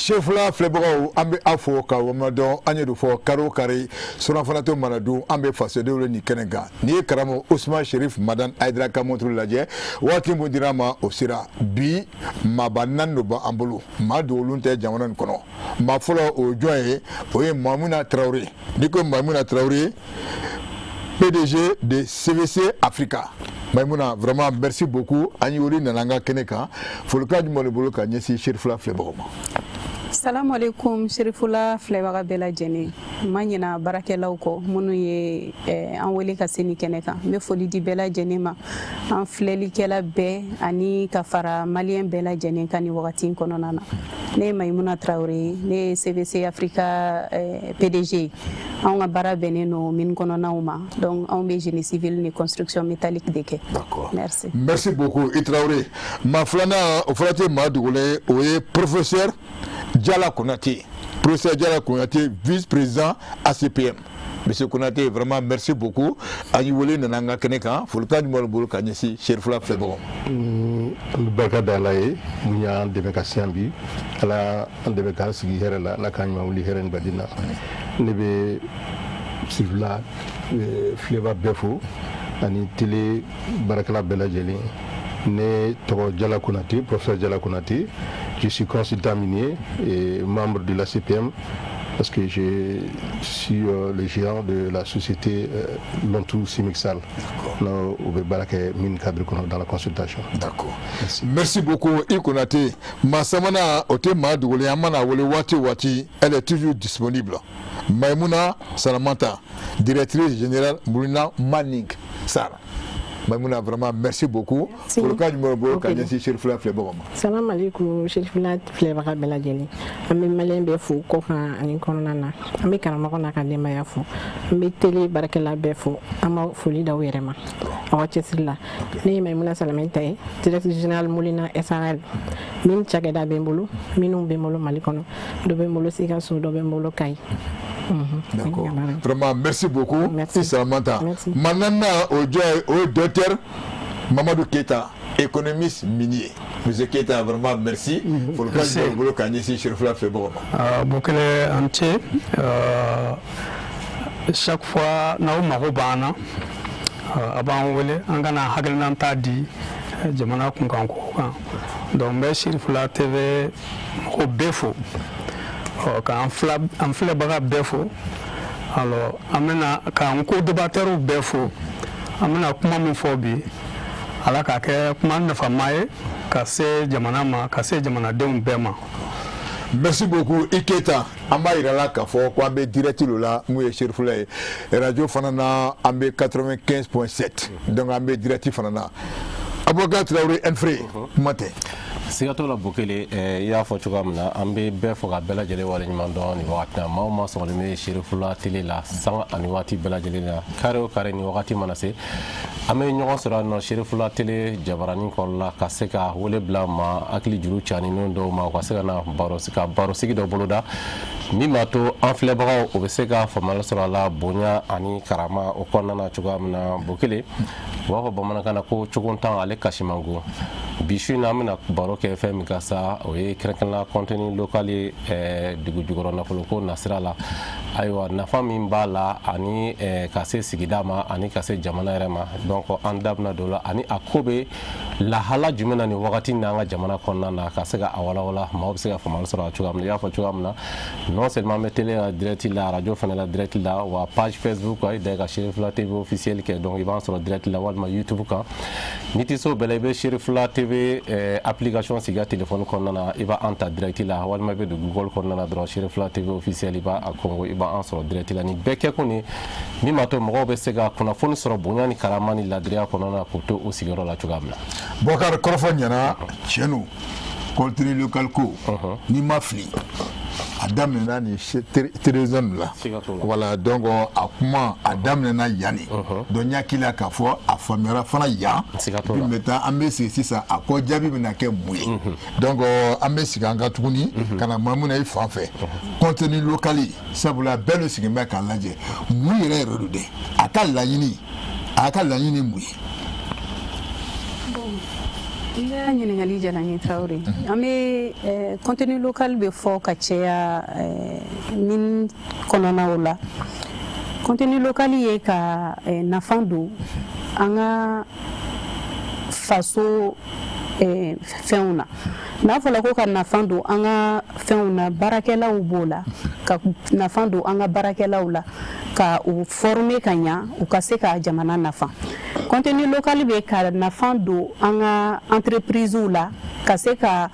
Chefla Flebro, Ambe Afoka, Wamadon, Agnedo for Karo Kari, Sonafanato Manadu, Ambe Fasedo ni Kenega, Ni Karamo, Ousmane Sherif, Madan Aydra Kamontru Laje, Wati Mudirama, Osira, Bi, Mabanando Ba Ambulu, Mado Lunte Jamanan Kono, Mafolo Ojoye, Oye Mamouna Traoré, Nico Mamouna Traoré, PDG de CVC Africa. Maïmouna, vraiment merci beaucoup. Agneoli Nananga Keneka, Folka du Monobolo Kanyesi, Chefla Flebro. Salam alaikum Sherifula Flebaga Bela Jeni Manina Barakelaw ko munu ye an wele ka seni kɛnɛ kan n bɛ foli di bɛɛ lajɛlen ma an filɛlikɛla bɛɛ ani ka fara maliyɛn bɛɛ lajɛlen kan ni wagati kɔnɔna na ne ye Maïmouna Traoré ne ye CVC Africa PDG an ka baara bɛnnen no mine kɔnɔnaw ma donc an bɛ génie civil ni construction métallique de kɛ. Merci. Merci beaucoup Traoré. Ma filana o fana tɛ maa dogole o ye professeur Diala Konate, professeur Diala Konate, vice-président ACPM. Monsieur Konate, vraiment merci beaucoup. Aïwole Nananga Keneka, Folka du Molbolo Kanyesi, Chefla Flebro. Baka Dalaye, Mouya Debeka Siambi, ala Debeka Sigi Herela, la Kanyma Uli Heren Badina, Nebe Sivla, Fleva Befo, Ani Tele Barakala Bela Jeli, né Togo Diala Konate, professeur Diala Konate. Je suis consultant minier et membre de la CPM parce que je suis le gérant de la société Lontou Simixal. Nous dans la consultation. D'accord. Merci beaucoup, Ikonate. Massamana Otema Doulé Amana Wole Wati Wati, elle est toujours disponible. Maïmouna Salamanta, directrice générale Moulina Manning Sara. Maïmouna, vraiment merci beaucoup. Pour le cas du Morbo, Kanyasi Chefla Flebro. Salam alaikum, Chefla Flebra Bela Jeli. Amé Malien Befou, Koka, Anikonana, Amé Kanamakona Kadema Yafu, Amé Télé Barakela Befou, Ama Folie d'Aouerema. Awachesila, Né Maïmouna Salamentae, directeur général Moulina SRL, Min Chagada Bembolo, Minum Bemolo Malikono, Dobemolo Sikaso, Dobemolo Kai. D'accord. Vraiment, merci beaucoup. Merci. Samantha. Maintenant, au docteur Mamadou Keita, économiste minier. Monsieur Keita, vraiment merci. Pour le cas de Bolo Kanyesi, Chefla Flebro. Bokele entier. Chaque fois, nous marobana. Avant wele, angana hagelnan tadi, jamana kunkanko. Donc, merci Chefla TV au Befo. Quand on fait le Befo, alors amena quand on court débatteur au Befo, amena kuma mophobie, alors qu'à comment ne fait maille, casser Jamanama, casser Jamana de Bema. Merci beaucoup Iketa. Amaïrala Kafo, Kwambe direct là, Mouye Chefla Radio Fanana, Ambe 95.7. Donc Ambe direct Fanana. Abogat Traoré Enfré, matin. Sigato la bokele ya fo chugamna ambe be fo ga bela jele wala nyimando ni wakati ma ma so le Chefla tele la sanga ani wati bela jele na kare ni wakati manase ame nyogo sura no Chefla tele jabarani ko la kaseka wole blama akli juru chani no do ma ko sega na baro sigi do boloda ni mato enflebaga o be sega fo mal sura la bonya ani karama o konnana chugamna bokele wa ko bamana kana ko chuguntan ale kashimango bishu na mina baro ke FM gasa o ye krekla contenu local dugu jugoro na ko nasira la aywa nafa min bala ani kase sigidama ani kase jamana rema donc andabna dola ani akobe la hala jumena ni wakati na jamana konna na kasega awala wala mawbsega famal sura chugam ya fa chugamna non seulement metele direct la radio fanela direct la wa page Facebook ay daga Chefla TV officiel ke donc il va sur direct la wal YouTube ka nitiso belebe Chefla TV application siga téléphone konna iba anta direct la wal mabe de Google konna dro Chefla TV officiel iba a Congo iba en sur direct la ni beke koni mi mato mo be sega kuna fon sur bonyani karamani la dria konna poto o sigoro la chugamna Bokar Korofanyana chez nous continue local ko ni mafli a daminɛna ni télévision la voilà donc a kuma a daminɛna yanni donc n y'akili la k'a fɔ a faamuyara fana yan puis maintenant an bɛ sigi sisan a ko jaabi bɛna kɛ mun ye donc an bɛ sigi an ka tuguni ka na Maimuna i fan fɛ contenu local sabula bɛɛ de sigilen bɛ k'a lajɛ mun yɛrɛ yɛrɛ do de a ka laɲini mun ye. I ka ɲininkali diyara n ye Traoré an bɛ contenu local bɛ fɔ ka caya min kɔnɔnaw la contenu local ye ka nafa don an ka faso fɛnw na n'a fɔra ko ka nafa don an ka fɛnw na baarakɛlaw b'o la ka nafa don an ka baarakɛlaw la ka u former ka ɲa u ka se ka jamana nafa contenu local bɛ ka nafa don an ka entreprises la ka se ka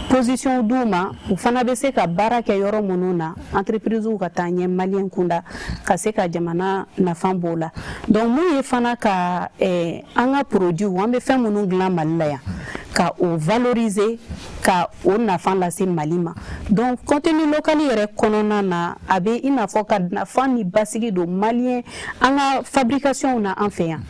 position d'u ma u fana bɛ se ka baara kɛ yɔrɔ minnu na entreprises ka taa ɲɛ maliyɛn kunda ka se ka jamana nafa b'o la donc mun ye fana ka an ka produits an bɛ fɛn minnu dilan Mali la yan ka o valoriser ka o nafa lase Mali ma donc contenu local yɛrɛ kɔnɔna na a bɛ i n'a fɔ ka nafa ni basigi don maliyɛn an ka fabrication na an fɛ yan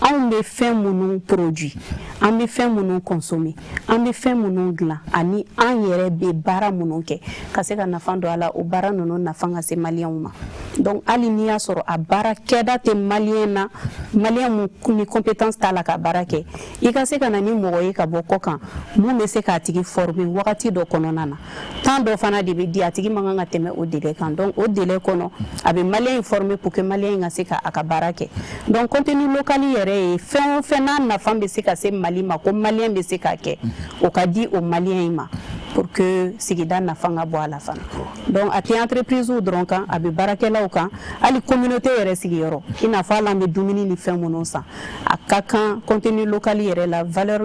anw bɛ fɛn minnu produit an bɛ fɛn minnu consommer an bɛ fɛn minnu dilan ani an yɛrɛ bɛ baara minnu kɛ ka se ka nafa don a la o baara ninnu nafa ka se maliyɛnw ma donc hali n'i y'a sɔrɔ a baara kɛda tɛ maliyɛn na maliyɛn mun ni compétence t'a la ka baara kɛ i ka se ka na ni mɔgɔ ye ka bɔ kɔ kan mun bɛ se k'a tigi former wagati dɔ kɔnɔna na temps dɔ fana de bɛ di a tigi man kan ka tɛmɛ o délai kan donc o délai kɔnɔ a bɛ maliyɛn former pour que maliyɛn ka se ka a ka baara kɛ donc contenu local yɛrɛ ye fɛn o fɛn n'a nafa bɛ se ka se Mali ma ko maliyɛn bɛ se k'a kɛ o ka di o maliyɛn ma pour que sigida nafa ka bɔ a la fana donc a tɛ entreprise dɔrɔn kan a bɛ baarakɛlaw kan hali communauté yɛrɛ sigiyɔrɔ i n'a fɔ hali an bɛ dumuni ni fɛn minnu san a ka kan contenu local yɛrɛ la valeur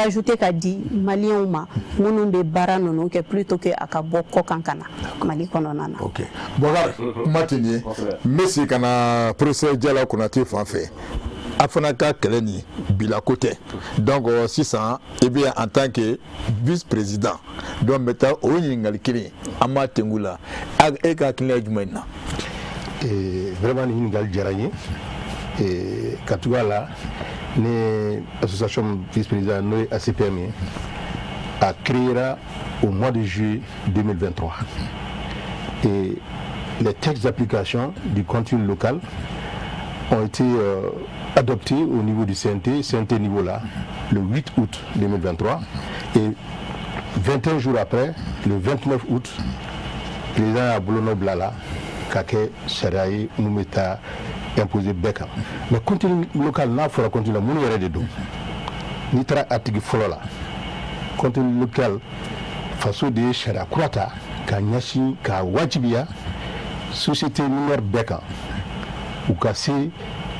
ajoutée ka di maliyɛnw ma minnu bɛ baara ninnu kɛ plutôt que a ka bɔ kɔ kan ka na Mali kɔnɔna na. ok Boubacar kuma tɛ nin ye n bɛ segin ka na professeur Diallo Konate fan fɛ a fana ka kɛlɛ ni bilako tɛ donc sisan i bɛ en tant que vice président donc n bɛ taa o ɲininkali kelen an b'a tengu la e ka hakilina ye jumɛn na. vraiment ni ɲininkali diyara n ye ka tugu a la ne association vice président n'o ye ACPM ye a créera au mois de juillet 2023 et les textes d'application du contenu local ont été adoptés au niveau du CNT niveau là, le 8 août 2023 et 21 jours après, le 29 août, le président Aboulono Blala, Kake Sharaï, Moumeta, imposé Beka. Mais contenu local, n'a pas continuer, mon yere de dos. Ni tra article follow là. Contenu local, façon de Shara Kurata, Ka Nyashi, Ka Wajibia, société numéro Beka, ou Kassi,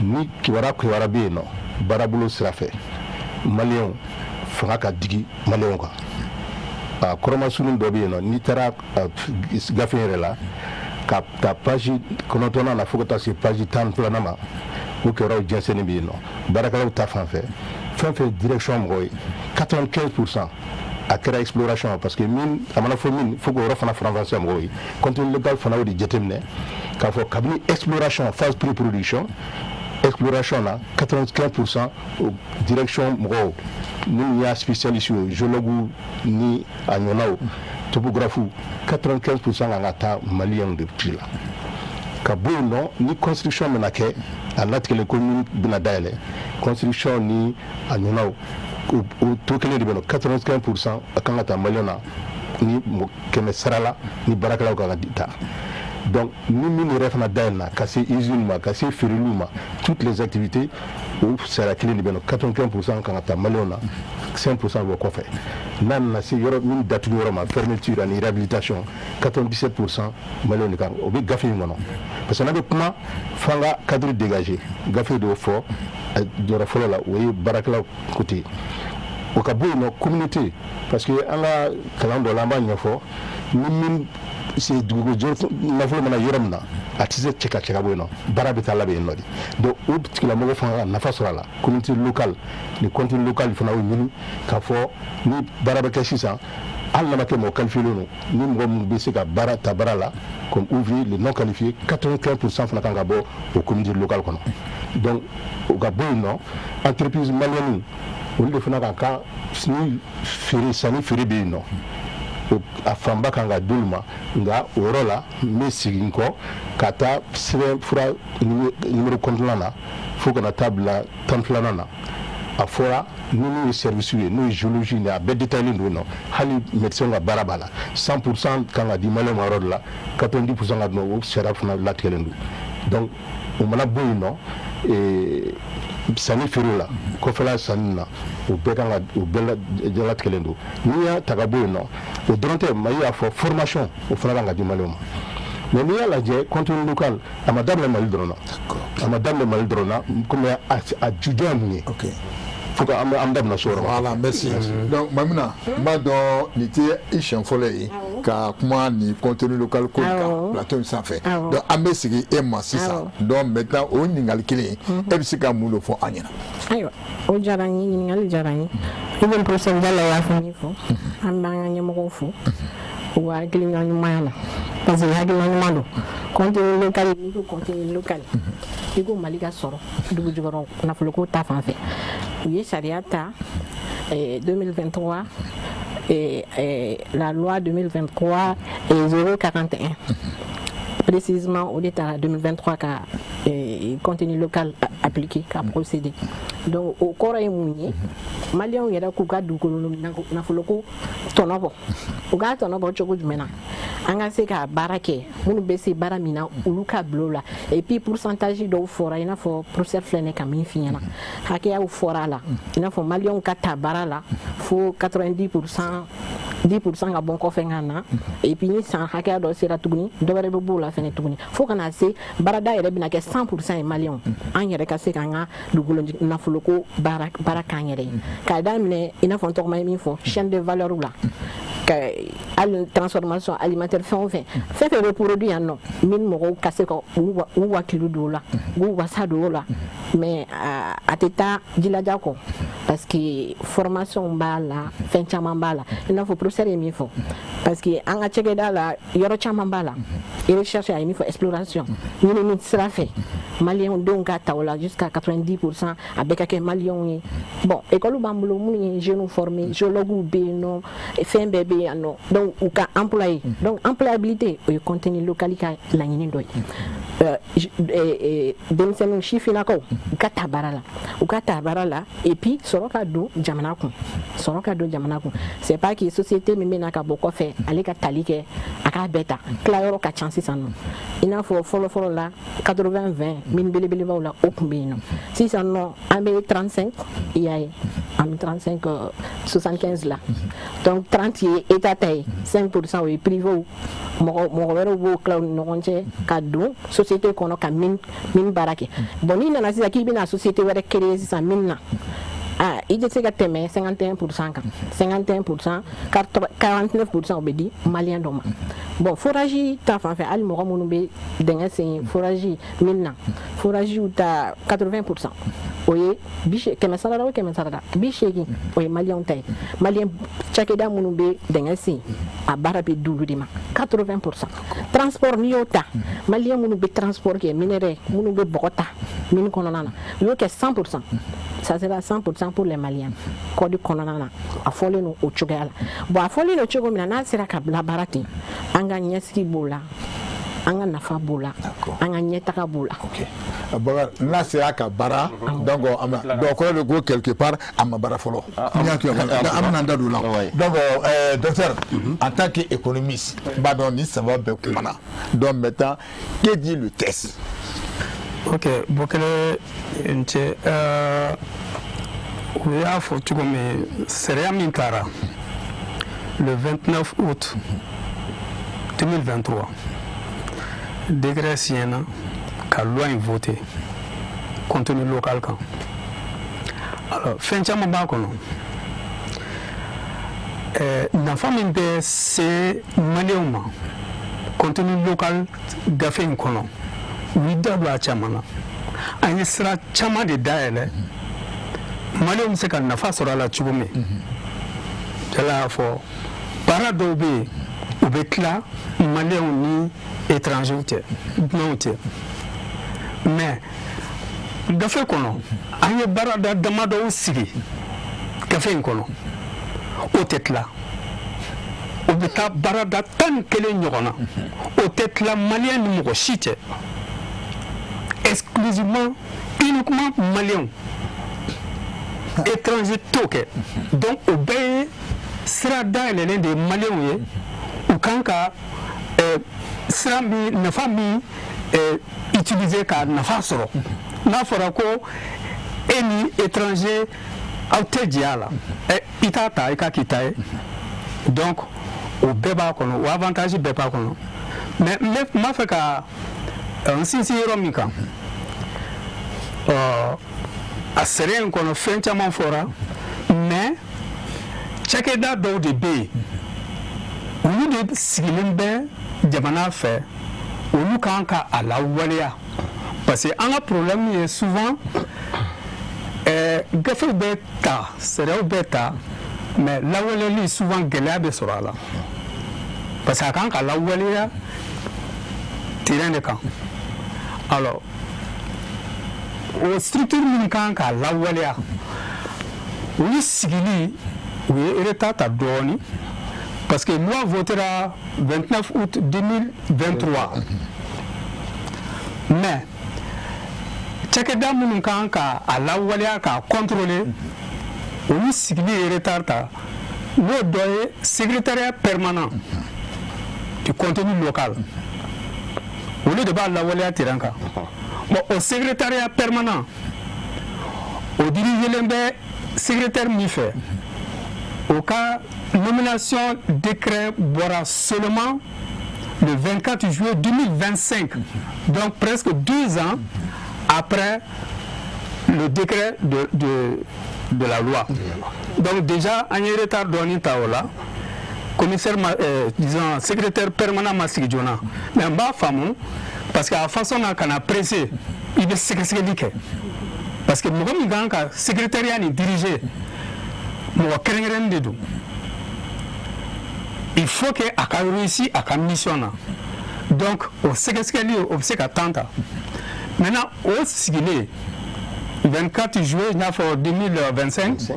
ni kiwara bɛ yen nɔ baarabolo sira fɛ maliyɛnw fanga ka digi maliyɛnw kan a kɔrɔmasurun dɔ bɛ yen nɔ n'i taara gafe yɛrɛ la ka taa page 9 na fo ka taa se page 12 ma o kɛyɔrɔw jɛnsɛnni bɛ yen nɔ baarakɛlaw ta fan fɛ fɛn fɛn direction mɔgɔ ye 95% a kɛra exploration parce que min a mana fɔ min fo k'o yɔrɔ fana faranfasiya mɔgɔw ye contenu local fana y'o de jateminɛ k'a fɔ kabini exploration phase pré-production exploration là 95% direction mɔgɔw minnu y'a spécialiste ye géologue ni a ɲɔgɔnnaw topographe 95% kan ka taa maliyɛnw de ci la ka bɔ yen nɔ ni construction bɛna kɛ a latigɛlen ko min bɛna dayɛlɛ construction ni a ɲɔgɔnnaw o to kelen de bɛ nɔ 95% a kan ka taa maliyɛnw na ni kɛmɛ sara la ni baarakɛlaw kan ka ta. Donc, nous, nous rêvons d'elle, casser usine, casser ferruluma, toutes les activités, c'est la clé de 95% quand on a malona, 5% de quoi faire. Nan, c'est une date de fermeture et réhabilitation, 97% malona, on veut gaffer une parce qu'on a des plans, fanga cadre dégagé, gaffer de fort, de la folle là, oui, barakla côté. Au cas où, nos communautés, parce que on a calendrier là-bas, il y a fort, nous c'est nafolo mana yɔrɔ min na a tɛ se cɛ ka cɛ ka bɔ yen nɔ baara bɛ taa labɛn yen nɔ de donc o tigilamɔgɔ fana ka nafa sɔrɔ a la communauté locale ni contenu local fana y'o ɲini k'a fɔ ni baara bɛ kɛ sisan hali n'a ma kɛ mɔgɔ qualifié don ni mɔgɔ minnu bɛ se ka baara ta baara la comme ouvrier les non qualifiés 95% fana kan ka bɔ o communauté locale kɔnɔ donc o ka bɔ yen nɔ entreprise malienne olu de fana ka ni feere sanni feere bɛ yen nɔ a fanba kan ka d'olu ma nka o yɔrɔ la n bɛ segin kɔ ka taa sɛbɛn fura numéro kɔnɔna na fo kana taa bila tan filanan na a fɔra n'u ye service ye n'o ye géologie ye a bɛɛ détaillé don nɔ hali médecin ka baara b'a la 100% kan ka di maliyɛn ma yɔrɔ de la 90% ka dɔn o sariya fana latigɛlen don donc o mana bɔ yen nɔ sanni feere la kɔfɛla sanni na o bɛɛ kan ka o bɛɛ latigɛlen don n'i y'a ta ka bɔ yen nɔ o dɔrɔn tɛ Mali y'a fɔ formation o fana kan ka di maliyɛnw ma mais n'i y'a lajɛ contenu local a ma daminɛ Mali dɔrɔn na komi a juguya mun ye faut que an daminɛ so yɔrɔ ma. Voilà, merci. Donc Mamina n b'a dɔn nin tɛ i siɲɛ fɔlɔ ye ka kuma ni contenu local ko kan plateau in sanfɛ donc an bɛ sigi e ma sisan donc maintenant o ɲininkali kelen e bɛ se ka mun de fɔ an ɲɛna. Ayiwa o diyara n ye ɲininkali diyara n ye i bɛ professeur Jalo y'a fɔ min fɔ an b'an ka ɲɛmɔgɔw fo u ka hakilina ɲumanya la parce que hakilina ɲuman don contenu local n'i ko contenu local i ko Mali ka sɔrɔ dugu jukɔrɔ nafoloko ta fan fɛ u ye sariya ta 2023 la loi 2023 041 précisément au départ 2023 ka contenu local appliqué ka procédé donc au kɔrɔ ye mun ye maliyɛnw yɛrɛ k'u ka dugukolo nafoloko tɔnɔ bɔ u k'a tɔnɔ bɔ cogo jumɛn na an ka se ka baara kɛ minnu bɛ se baara min na olu ka bila o la et puis pourcentage dɔw fɔra i n'a fɔ professeur filɛ ne ka min f'i ɲɛna hakɛyaw fɔra a la i n'a fɔ maliyɛnw ka ta baara la fo 90% 10% ka bɔ kɔfɛ ka na et puis ni san hakɛya dɔ sera tuguni dɔ wɛrɛ bɛ b'o la fɛnɛ tuguni fo kana se baarada yɛrɛ bɛna kɛ 100% ye maliyɛnw an yɛrɛ ka se k'an ka dugukolo nafoloko baara k'an yɛrɛ ye k'a daminɛ i n'a fɔ n tɔgɔma ye min fɔ chaîne de valeur la ka hali transformation alimentaire fɛn o fɛn bɛ produit yan nɔ min mɔgɔw ka se ka u wakili don o la k'u wasa don o la mais a tɛ taa jilaja kɔ parce que formation b'a la fɛn caman b'a la i n'a fɔ professeur ye min fɔ parce que an ka cɛkɛda la yɔrɔ caman b'a la recherche a ye min fɔ exploration ɲinini sira fɛ maliyɛnw denw ka ta o la jusqu'à 90% a bɛɛ ka kɛ maliyɛnw ye bon école b'an bolo minnu ye jeunes formés géologues bɛ yen nɔ fɛn bɛɛ bɛ yan nɔ donc u ka employé donc employabilité o ye contenu local ka laɲini dɔ ye denmisɛnninw sifinnakaw u ka ta baara la et puis sɔrɔ ka don jamana kun c'est pas que société min bɛna ka bɔ kɔfɛ ale ka tali kɛ a k'a bɛɛ ta tilayɔrɔ ka ca sisan nɔ i n'a fɔ fɔlɔ la 80-20 min belebelebaw la o kun bɛ yen nɔ sisan nɔ an bɛ 35 i y'a ye an bɛ 35 75 la donc 30 ye état ta ye 5% o ye privé mɔgɔ wɛrɛw b'o tila u ni ɲɔgɔn cɛ ka don société kɔnɔ ka min baara kɛ bon n'i nana sisan k'i bɛna société wɛrɛ créer sisan min na i tɛ se ka tɛmɛ 51% kan 51% 49% o bɛ di maliyɛn dɔ ma bon forage ta fan fɛ hali mɔgɔ minnu bɛ dingɛ sen forage min na forage ta 80% o ye 100 sarada o 100 sarada 80 o ye maliyɛnw ta ye maliyɛn cakɛda minnu bɛ dingɛ sen a baara bɛ di olu de ma 80% transport n'i y'o ta maliyɛn minnu bɛ transport kɛ minɛrɛ minnu bɛ bɔgɔ ta mine kɔnɔna na u y'o kɛ 100%. Ça sera 100% pour les Maliens. Kodi kɔnɔna na a fɔlen no o cogoya la bon a fɔlen no cogo min na n'a sera ka bila baara ten an ka ɲɛsigi b'o la an ka nafa b'o la an ka ɲɛtaga b'o la. Bakari n'a sera ka baara donc kɔrɔ de ko quelque part a ma baara fɔlɔ n y'a to an bɛna n da don o la donc docteur en tant qu'économiste n b'a dɔn nin saba bɛɛ kumana donc maintenant que dit le test. Ok, Bokele nche o y'a fɔ cogo min sariya min taara le 29 août 2023 décret signena ka loi in voté contenu local kan alors fɛn caman b'a kɔnɔ nafa min bɛ se maliyɛnw ma contenu local gafe in kɔnɔ u y'i da don a caman na an ye sira caman de dayɛlɛ maliyɛnw bɛ se ka nafa sɔrɔ a la cogo min jala y'a fɔ baara dɔw bɛ yen u bɛ tila maliyɛnw ni étrangers cɛ dunanw cɛ mais gafe kɔnɔ an ye baarada damadɔw sigi gafe in kɔnɔ o tɛ tila o bɛ taa baarada 11 ɲɔgɔn na o tɛ tila maliyɛn ni mɔgɔ si cɛ exclusivement uniquement maliyɛnw étranger t'o kɛ donc o bɛɛ ye sira dayɛlɛlen de ye maliyɛnw ye u kan ka sira min nafa min utiliser ka nafa sɔrɔ n'a fɔra ko e ni étranger aw tɛ jɛ a la i t'a ta i ka k'i ta ye donc o bɛɛ b'a kɔnɔ o avantage bɛɛ b'a kɔnɔ mais n b'a fɛ ka n sinsin yɔrɔ min kan a sɛnɛ in kɔnɔ fɛn caman fɔra mais cakɛda dɔw de bɛ yen olu de sigilen bɛ jamana fɛ olu kan ka a lawaleya parce que an ka problème ye souvent gafew bɛ ta sɛnɛw bɛ ta mais lawaleyali souvent gɛlɛya bɛ sɔrɔ a la parce que a kan ka lawaleya terrain de kan alors o structure minnu kan ka lawaleya olu sigili u ye retard ta dɔɔni parce que loi votera 29 août 2023 mais cakɛda minnu kan ka a lawaleya k'a contrôler olu sigili ye retard ta n'o dɔ ye secrétariat permanent du contenu local olu de b'a lawaleya terrain kan bon o secrétariat permanent o dirigelen bɛ secrétaire min fɛ o ka nomination décret bɔra seulement le 24 juillet 2025 donc presque 2 ans après le décret de la loi donc déjà an ye retard dɔɔni ta o la commissaire disons secrétaire permanent ma sigi joona mais n b'a faamu parce que a façon na kana pressé i bɛ sɛgɛsɛgɛli kɛ parce que mɔgɔ min kan ka secrétariat ni diriger mɔgɔ kɛrɛnkɛrɛnnen de don il faut que a ka réussi a ka mission na donc o sɛgɛsɛgɛli o bɛ se ka temps ta maintenant o sigilen 24 juillet n y'a fɔ 2025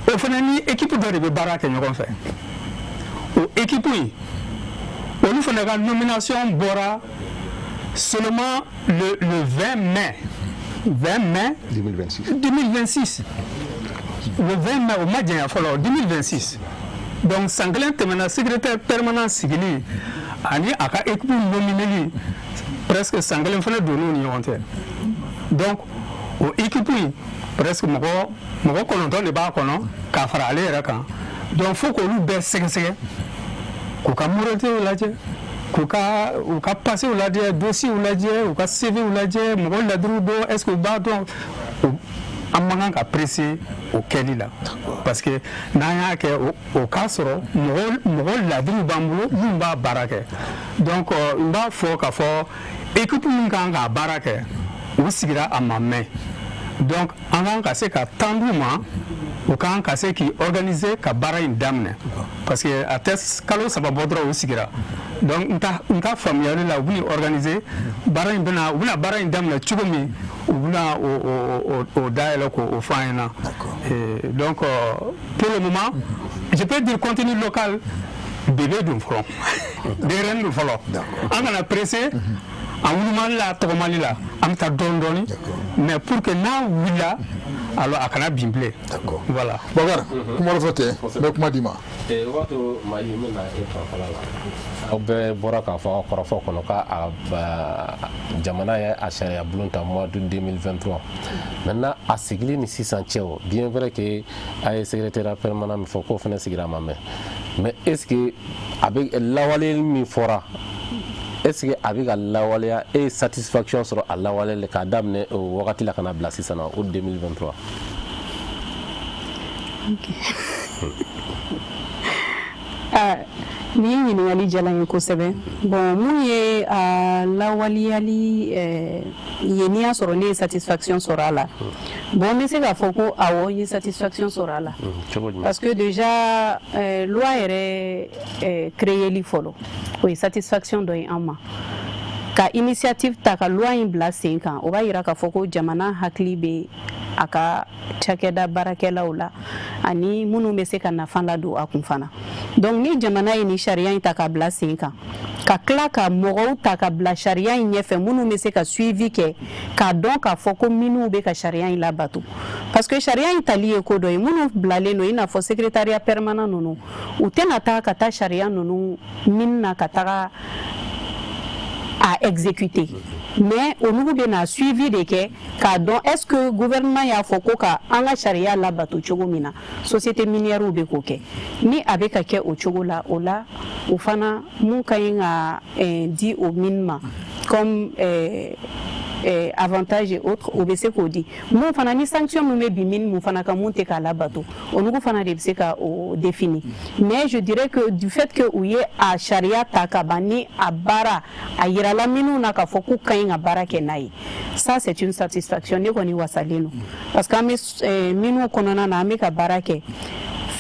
o fana ni équipe dɔ de bɛ baara kɛ ɲɔgɔn fɛ o équipe in olu fana ka nomination bɔra seulement le 20 mai 2026 le 20 mai o ma janya fɔlɔ 2026 donc san kelen tɛmɛna secrétaire permanent sigili ani a ka équipe nomineli presque san kelen fana donn'u ni ɲɔgɔn cɛ donc o équipe presque mɔgɔ 9 de b'a kɔnɔ k'a fara ale yɛrɛ kan donc faut k'olu bɛɛ sɛgɛsɛgɛ k'u ka moralité lajɛ k'u ka passé lajɛ dossier lajɛ u ka CV lajɛ mɔgɔ ladiriw dɔn est-ce que u b'a dɔn an man kan ka presser o kɛli la parce que n'an y'a kɛ o k'a sɔrɔ mɔgɔ ladiriw b'an bolo minnu b'a baara kɛ donc n b'a fɔ k'a fɔ équipe min kan k'a baara kɛ u sigira a ma mɛn donc an kan ka se ka temps d'u ma u kan ka se k'i organiser ka baara in daminɛ parce que a tɛ kalo 3 bɔ dɔrɔn u sigira donc n ka faamuyali la u bɛna organiser baara in u bɛna baara in daminɛ cogo min u bɛna o dayɛlɛ k'o fɔ an ɲɛna donc pour le moment je peux dire contenu local bébé dun fɔlɔ denyɛrɛnin dun fɔlɔ an kana presser an wulumali la tɔgɔmali la an bɛ taa dɔɔni dɔɔni mais pour que n'a wulila alors a kana bin bilen voilà Bakari kuma dɔ fɔ tɛ n bɛ kuma d'i ma o b'a to maa yi n bɛ na e fanfɛla la aw bɛɛ bɔra k'a fɔ aw kɔrɔfɔ kɔnɔ ka jamana ye a sariya bulon ta mois de 2023 maintenant a sigili ni sisan cɛ o bien vrai que a ye secrétaire permanent min fɔ k'o fana sigira a ma mɛn mais est ce que a bɛ lawaleyali min fɔra est ce que a bɛ ka lawaleya e ye satisfaction sɔrɔ a lawaleyali k'a daminɛ o wagati la ka na bila sisan na o 2023 ok Ni ye ɲininkali jala ye kosɛbɛ bon mun ye lawaleyali ye n'i y'a sɔrɔ ne ye satisfaction sɔrɔ a la bon n bɛ se k'a fɔ ko awɔ n ye satisfaction sɔrɔ a la parce que déjà loi yɛrɛ créeli fɔlɔ o ye satisfaction dɔ ye an ma ka initiative ta ka loi in bila sen kan o b'a yira k'a fɔ ko jamana hakili bɛ a ka cakɛda baarakɛlaw la ani minnu bɛ se ka nafa ladon a kun fana donc ni jamana ye ni sariya in ta ka bila sen kan ka tila ka mɔgɔw ta ka bila sariya in ɲɛfɛ minnu bɛ se ka suivi kɛ k'a dɔn k'a fɔ ko minnu bɛ ka sariya in labato parce que sariya in tali ye ko dɔ ye minnu bilalen don i n'a fɔ secrétariat permanent ninnu u tɛna taa ka taa sariya ninnu min na ka taga à exécuter mais olu bɛ na suivi de kɛ k'a dɔn est-ce que gouvernement y'a fɔ ko ka an ka sariya labato cogo min na société minière bɛ k'o kɛ ni a bɛ ka kɛ o cogo la o la o fana mun ka ɲi ka di o min ma comme avantage et autres o bɛ se k'o di mun fana ni sanction min bɛ bin min mun fana kan mun tɛ k'a labato olu fana de bɛ se ka o définir mais je dirais que du fait que u ye a sariya ta ka ban ni a baara a yirala minnu na k'a fɔ k'u ka ɲi ka baara kɛ n'a ye ça c'est une satisfaction ne kɔni wasalen don parce que an bɛ minnu kɔnɔna na an bɛ ka baara kɛ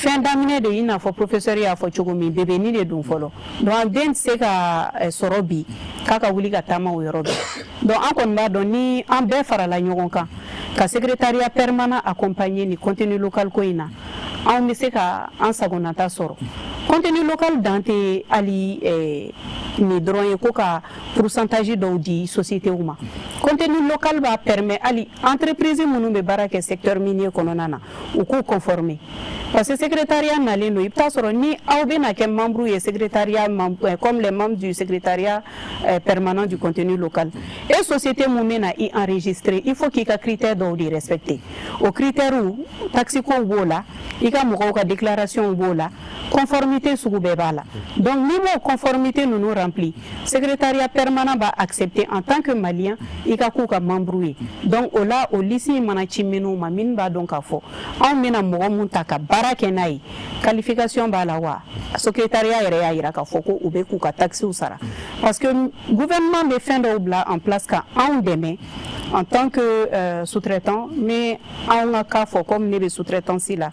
fɛn daminɛ de i n'a fɔ professeur y'a fɔ cogo min bebeni de don fɔlɔ donc an den tɛ se ka sɔrɔ bi k'a ka wuli ka taama o yɔrɔ bɛɛ donc an kɔni b'a dɔn ni an bɛɛ farala ɲɔgɔn kan ka secrétariat permanent accompagner ni contenu local ko in na an bɛ se ka an sagonata sɔrɔ contenu local dan tɛ hali ni dɔrɔn ye ko ka pourcentage dɔw di société ma contenu local b'a permet hali entreprise minnu bɛ baara kɛ secteur minier kɔnɔna na u k'u conformer parce que secrétariat nalen don i bɛ taa sɔrɔ ni aw bɛ na kɛ membre ye secrétariat comme les membres du secrétariat permanent du contenu local et société mun bɛ na i enregistrer il faut k'i ka critère dɔw de respecter o critère taxe ko b'o la i ka mɔgɔw ka déclaration b'o la conformité sugu bɛɛ b'a la donc ni m'o conformité ninnu rempli secrétariat permanent b'a accepter en tant que malien i ka k'u ka membre ye donc o la o liste in mana ci minnu ma min b'a dɔn k'a fɔ anw bɛna mɔgɔ mun ta ka baara kɛ n'a ye qualification b'a la wa secrétariat yɛrɛ y'a yira k'a fɔ ko u bɛ k'u ka taxes sara parce que gouvernement bɛ fɛn dɔw bila en place ka anw dɛmɛ en tant que sous-traitant mais anw ka cas fɔ comme ne bɛ sous-traitance la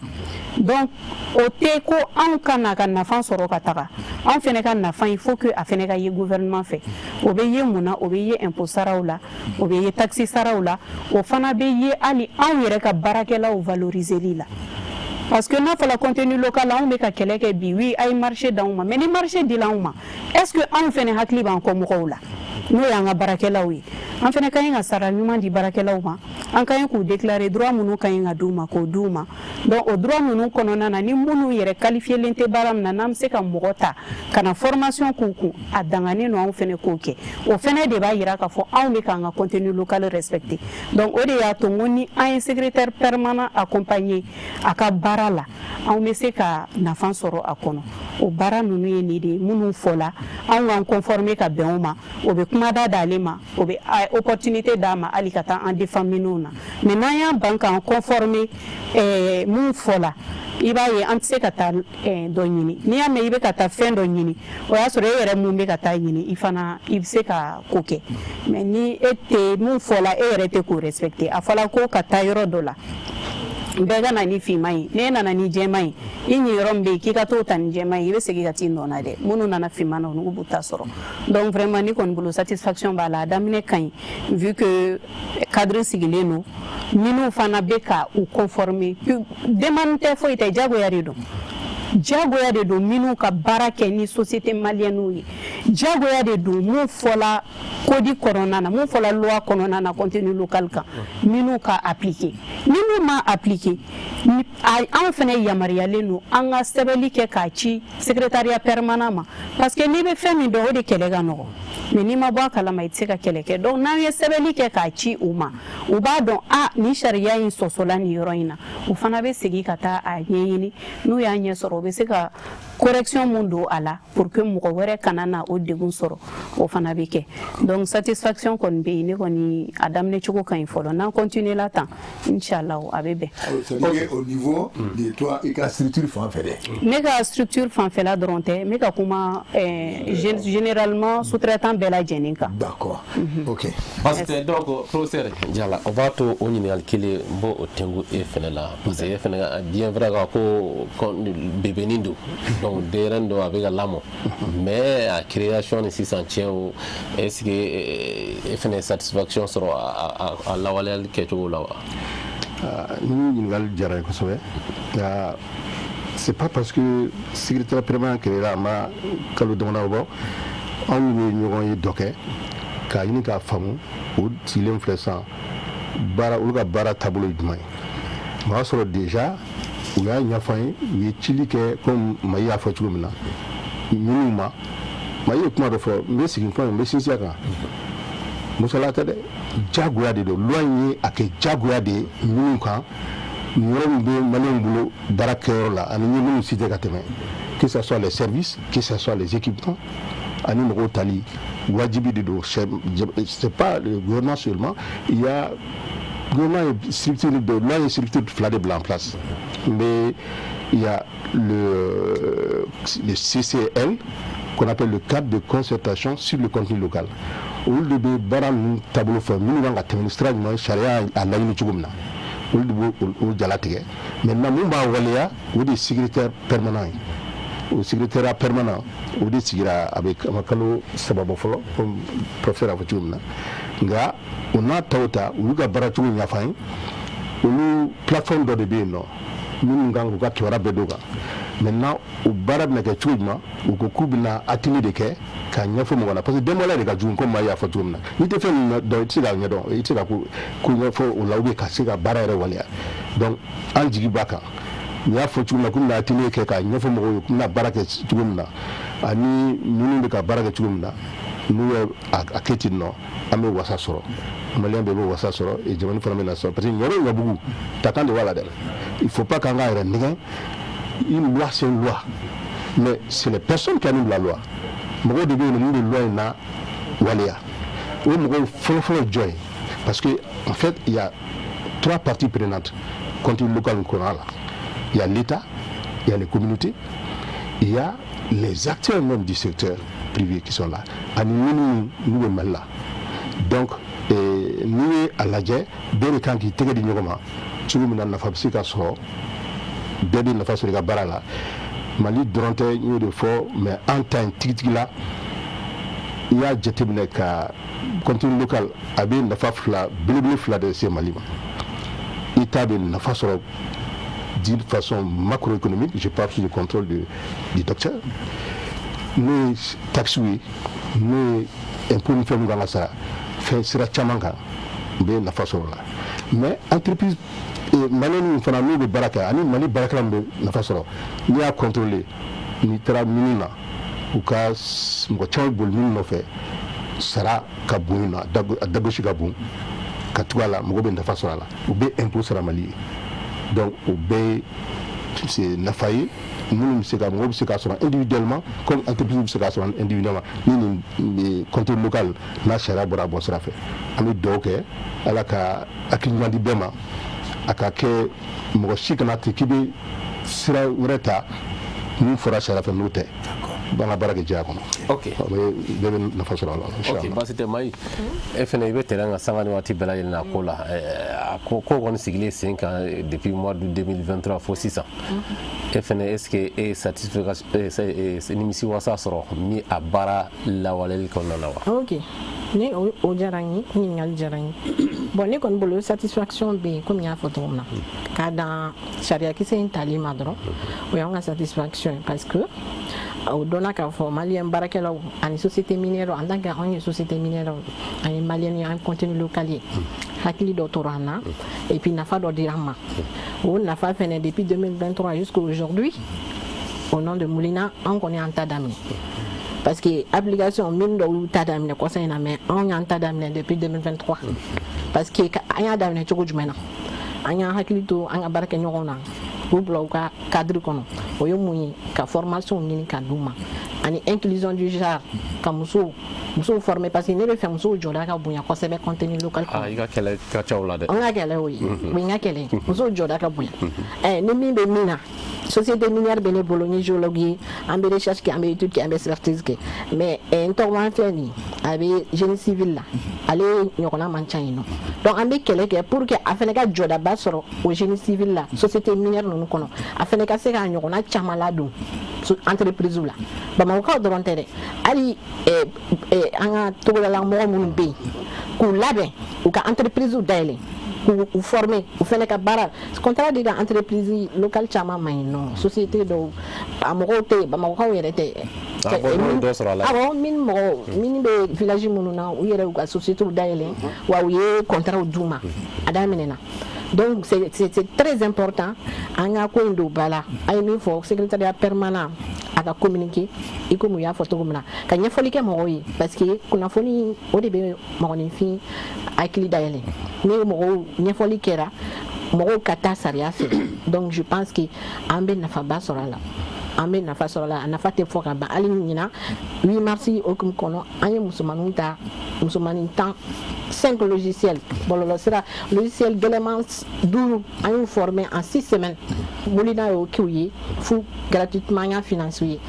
donc o tɛ ko anw ka na ka nafa sɔrɔ ka taga anw fɛnɛ ka nafa il faut que a fɛnɛ ka ye gouvernement fɛ o bɛ ye mun na o bɛ ye impôt saraw la o bɛ ye taxe saraw la o fana bɛ ye hali anw yɛrɛ ka baarakɛlaw valoriseli la parce que n'a fɔla contenu local anw bɛ ka kɛlɛ kɛ bi oui a ye marché d'anw ma mais ni marché dila anw ma est-ce que anw fɛnɛ hakili b'an kɔ mɔgɔw la n'o y'an ka baarakɛlaw ye an fɛnɛ ka ɲi ka sara ɲuman di baarakɛlaw ma an ka ɲi k'u déclarer droit minnu ka ɲi ka d'u ma k'o d'u ma donc o droit ninnu kɔnɔna na ni minnu yɛrɛ qualifielen tɛ baara min na n'an bɛ se ka mɔgɔ ta ka na formation k'u kun a danganen don anw fɛnɛ k'o kɛ o fɛnɛ de b'a yira k'a fɔ anw bɛ k'an ka contenu local respecter donc o de y'a to n ko ni an ye secrétaire permanent accompagner a ka baara la anw bɛ se ka nafa sɔrɔ a kɔnɔ o baara ninnu ye nin de ye minnu fɔla anw k'an conformer ka bɛn o ma o bɛ kumada d'ale ma o bɛ opportunité d'a ma hali ka taa an défend minnu na mais n'an y'an ban k'an conformer mun fɔla i b'a ye an tɛ se ka taa dɔ ɲini n'i y'a mɛn i bɛ ka taa fɛn dɔ ɲini o y'a sɔrɔ e yɛrɛ mun bɛ ka taa ɲini i fana i bɛ se ka ko kɛ mais ni e tɛ mun fɔla e yɛrɛ tɛ k'o respecter a fɔla ko ka taa yɔrɔ dɔ la bɛɛ ka na ni finman ye n'e nana ni jɛman ye i ɲi yɔrɔ min bɛ yen k'i ka t'o ta ni jɛman ye i bɛ segin ka t'i nɔ na dɛ minnu nana finman na olu b'u ta sɔrɔ donc vraiment ne kɔni bolo satisfaction b'a la a daminɛ ka ɲi vu que cadre sigilen don minnu fana bɛ ka u conformer demande tɛ foyi tɛ jagoya de don jagoya de don minnu ka baara kɛ ni société malienne ye jagoya de don mun fɔla kodi kɔnɔna na mun fɔla loi kɔnɔna na contenu local kan minnu ka appliquer ni mun ma appliquer anw fɛnɛ yamaruyalen don an ka sɛbɛnni kɛ k'a ci secrétariat permanent ma parce que n'i bɛ fɛn min dɔn o de kɛlɛ ka nɔgɔn mais n'i ma bɔ a kalama i tɛ se ka kɛlɛ kɛ donc n'an ye sɛbɛnni kɛ k'a ci u ma u b'a dɔn nin sariya in sɔsɔla nin yɔrɔ in na o fana bɛ segin ka taa a ɲɛɲini n'u y'a ɲɛ sɔrɔ o bɛ se ka correction mun don a la pour que mɔgɔ wɛrɛ kana na o degun sɔrɔ o fana bɛ kɛ donc satisfaction kɔni bɛ yen ne kɔni a daminɛ cogo ka ɲi fɔlɔ n'an continuer la tan inchallah a bɛ bɛn. au niveau de toi i ka structure fan fɛ dɛ. ne ka structure fanfɛla dɔrɔn tɛ n bɛ ka kuma généralement sous-traitant bɛɛ lajɛlen kan. d'accord ok. parce que donc professeur Diala o b'a to o ɲininkali kelen n b'o o tɛnku e fɛnɛ la parce que e fɛnɛ bien vrai ko bébénin don donc denyɛrɛnin don a bɛ ka lamɔ mais a création ni sisan cɛw est ce que e fɛnɛ satisfaction sɔrɔ a lawaleyali kɛcogo la wa. ni ɲininkali diyara ye kosɛbɛ nka c'est pas parce que secrétaire permanent créera a ma kalo damadɔ bɔ anw ye ɲɔgɔn ye dɔ kɛ k'a ɲini k'a faamu o sigilen filɛ sisan baara olu ka baara taabolo ye jumɛn ye o y'a sɔrɔ déjà u y'a ɲɛfɔ an ye u ye cili kɛ comme Mayi y'a fɔ cogo min na minnu ma Mayi ye kuma dɔ fɔ n bɛ segin fɛn n bɛ sinsin a kan musala tɛ dɛ jagoya de don loi in ye a kɛ jagoya de ye minnu kan yɔrɔ min bɛ maliyɛnw bolo baara kɛyɔrɔ la ani n ye minnu cité ka tɛmɛ que ce soit les services que ce soit les équipements ani mɔgɔw tali wajibi de don c'est pas le gouvernement seulement il y a gouvernement ye structure de loi ye structure fila de bila en place mais il y a le CCL qu'on appelle le cadre de concertation sur le contenu local olu de bɛ baara ninnu taabolo fɛ minnu kan ka tɛmɛ ni sira ɲuman sariya a laɲini cogo min na olu de b'o jala tigɛ maintenant mun b'a waleya o de ye secrétaire permanent ye o secrétariat permanent o de sigira a bɛ kalo 3 bɔ fɔlɔ comme professeur a fɔ cogo min na nka o n'a taw ta olu ka baara cogo ɲɛfɔ an ye olu plateforme dɔ de bɛ yen nɔ minnu kan k'u ka kibaruya bɛɛ d'o kan maintenant o baara bɛna kɛ cogo jumɛn u ko k'u bɛna atelier de kɛ k'a ɲɛfɔ mɔgɔ la parce que denbaya de ka jugu comme Mayi y'a fɔ cogo min na n'i tɛ fɛn min dɔn i tɛ se k'a ɲɛdɔn i tɛ se ka ko ɲɛfɔ o la ou bien ka se ka baara yɛrɛ waleya donc an jigi b'a kan n y'a fɔ cogo min na k'u bɛna atelier kɛ k'a ɲɛfɔ mɔgɔw ye k'u bɛna baara kɛ cogo min na ani minnu bɛ ka baara kɛ cogo min na n'u ye a kɛ ten nɔ an bɛ wasa sɔrɔ maliyɛn bɛɛ bɛ wasa sɔrɔ et jamana fana bɛ na sɔrɔ parce que ɲɔrɔ ɲabugu takan de b'a la dɛ il faut pas k'an k'a yɛrɛ nɛgɛn une loi c'est une loi mais c'est les personnes qui animent la loi mɔgɔw de bɛ yen minnu bɛ loi in na waleya o mɔgɔw fɔlɔfɔlɔ jɔn ye parce que en fait il y a 3 parties prenantes contenu local in kɔnɔ la il y a l'État il y a les communautés il y a les acteurs même du secteur privé qui sont là ani minnu n'u bɛ Mali la donc n'i ye a lajɛ bɛɛ de kan k'i tɛgɛ di ɲɔgɔn ma cogo min na nafa bɛ se ka sɔrɔ bɛɛ de nafa sɔrɔ i ka baara la Mali dɔrɔn tɛ n y'o de fɔ mais an ta in tigitigi la i y'a jateminɛ ka contenu local a bɛ nafa fila belebele fila de se Mali ma État bɛ nafa sɔrɔ d'une façon macroéconomique je parle sous le contrôle du docteur n'o ye taxiw ye n'o ye impôt ni fɛn min kan ka sara fɛn sira caman kan u bɛ nafa sɔrɔ la mais entreprise maliyɛnw fana n'u bɛ baara kɛ ani Mali baarakɛla min bɛ nafa sɔrɔ n'i y'a contrôler n'i taara mini na u ka mɔgɔ caman boli mini nɔfɛ sara ka bon na a dagosi ka bon ka tugu a la mɔgɔ bɛ nafa sɔrɔ a la u bɛ impôt sara Mali ye donc o bɛɛ c'est nafa ye minnu bɛ se ka mɔgɔ bɛ se k'a sɔrɔ individuellement comme entreprise bɛ se k'a sɔrɔ individuellement ni nin contenu local n'a sariya bɔra a bɔ sira fɛ an bɛ dugawu kɛ Ala ka hakili ɲuman di bɛɛ ma a ka kɛ mɔgɔ si kana ten k'i bɛ sira wɛrɛ ta min fɔra sariya fɛ n'o tɛ b'an ka baara kɛ diya kɔnɔ ok bɛɛ bɛ nafa sɔrɔ a la ok baasi tɛ Mayi e fɛnɛ i bɛ terrain kan sanga ni waati bɛɛ lajɛlen na a ko la a ko kɔni sigilen sen kan depuis mois d'août 2023 fo sisan e fɛnɛ est ce que e ye nimisiwasa sɔrɔ ni a baara lawaleyali kɔnɔna na wa. ok ni o diyara n ye ɲininkali diyara n ye bon ne kɔni bolo satisfaction bɛ yen komi n y'a fɔ cogo min na k'a dan sariyakisɛ in tali ma dɔrɔn o y'anw ka satisfaction ye parce que o dɔnna k'a fɔ maliyɛn baarakɛlaw ani société minière en tant que anw ye société minière an ye maliyɛn ye an contenu local ye hakili dɔ tora an na et puis nafa dɔ dira an ma o nafa fɛnɛ depuis 2023 jusqu'à aujourd'hui au nom de Moulina an kɔni y'an ta daminɛ parce que application min dɔw ta daminɛ kɔsa in na mais anw y'an ta daminɛ depuis 2023 parce que an y'a daminɛ cogo jumɛn na an y'a hakili to an ka baara kɛ ɲɔgɔn na k'u bila u ka cadre kɔnɔ o ye mun ye ka formation ɲini ka d'u ma ani inclusion du genre ka musow former parce que ne bɛ fɛ musow jɔda ka bonya kosɛbɛ contenu local i ka kɛlɛ ka ca o la dɛ an ka kɛlɛ o ye o ye n ka kɛlɛ musow jɔda ka bonya ni min bɛ min na société minière bɛ ne bolo n ye géologue ye an bɛ recherche kɛ an bɛ étude kɛ an bɛ expertise kɛ mais n tɔgɔman filɛ nin a bɛ génie civil la ale ɲɔgɔnna man ca yen nɔ donc an bɛ kɛlɛ kɛ pour que a fana ka jɔdaba sɔrɔ o génie civil la société minière ninnu kɔnɔ a fana ka se k'a ɲɔgɔnna caman ladon entreprise la bamakɔkaw dɔrɔn tɛ dɛ hali an ka togodala mɔgɔ minnu bɛ yen k'u labɛn u ka entreprise dayɛlɛ k'u former u fana ka baara contrat de ka entreprise locale caman ma yen nɔ société dɔw a mɔgɔw tɛ bamakɔkaw yɛrɛ tɛ awɔ min bɛ village minnu na u yɛrɛ u ka société dayɛlɛ wa u ye contrat d'u ma a daminɛna donc c'est très important an ka ko in don ba la a ye min fɔ secrétariat permanent a ka communiquer i komi u y'a fɔ cogo min na ka ɲɛfɔli kɛ mɔgɔw ye parce que kunnafoni o de bɛ mɔgɔninfin hakili dayɛlɛ ni mɔgɔw ɲɛfɔli kɛra mɔgɔw ka taa sariya fɛ donc je pense que an bɛ nafaba sɔrɔ a la an bɛ nafa sɔrɔ a la a nafa tɛ fɔ ka ban hali ɲina 8 mars hokumu kɔnɔ an ye musomaninw ta musomanin 5 logiciels bɔlɔlɔsira logiciel gɛlɛman 12 an y'u former en 6 semaines molina y'o k'u ye fu gratuitement an y'a financer ye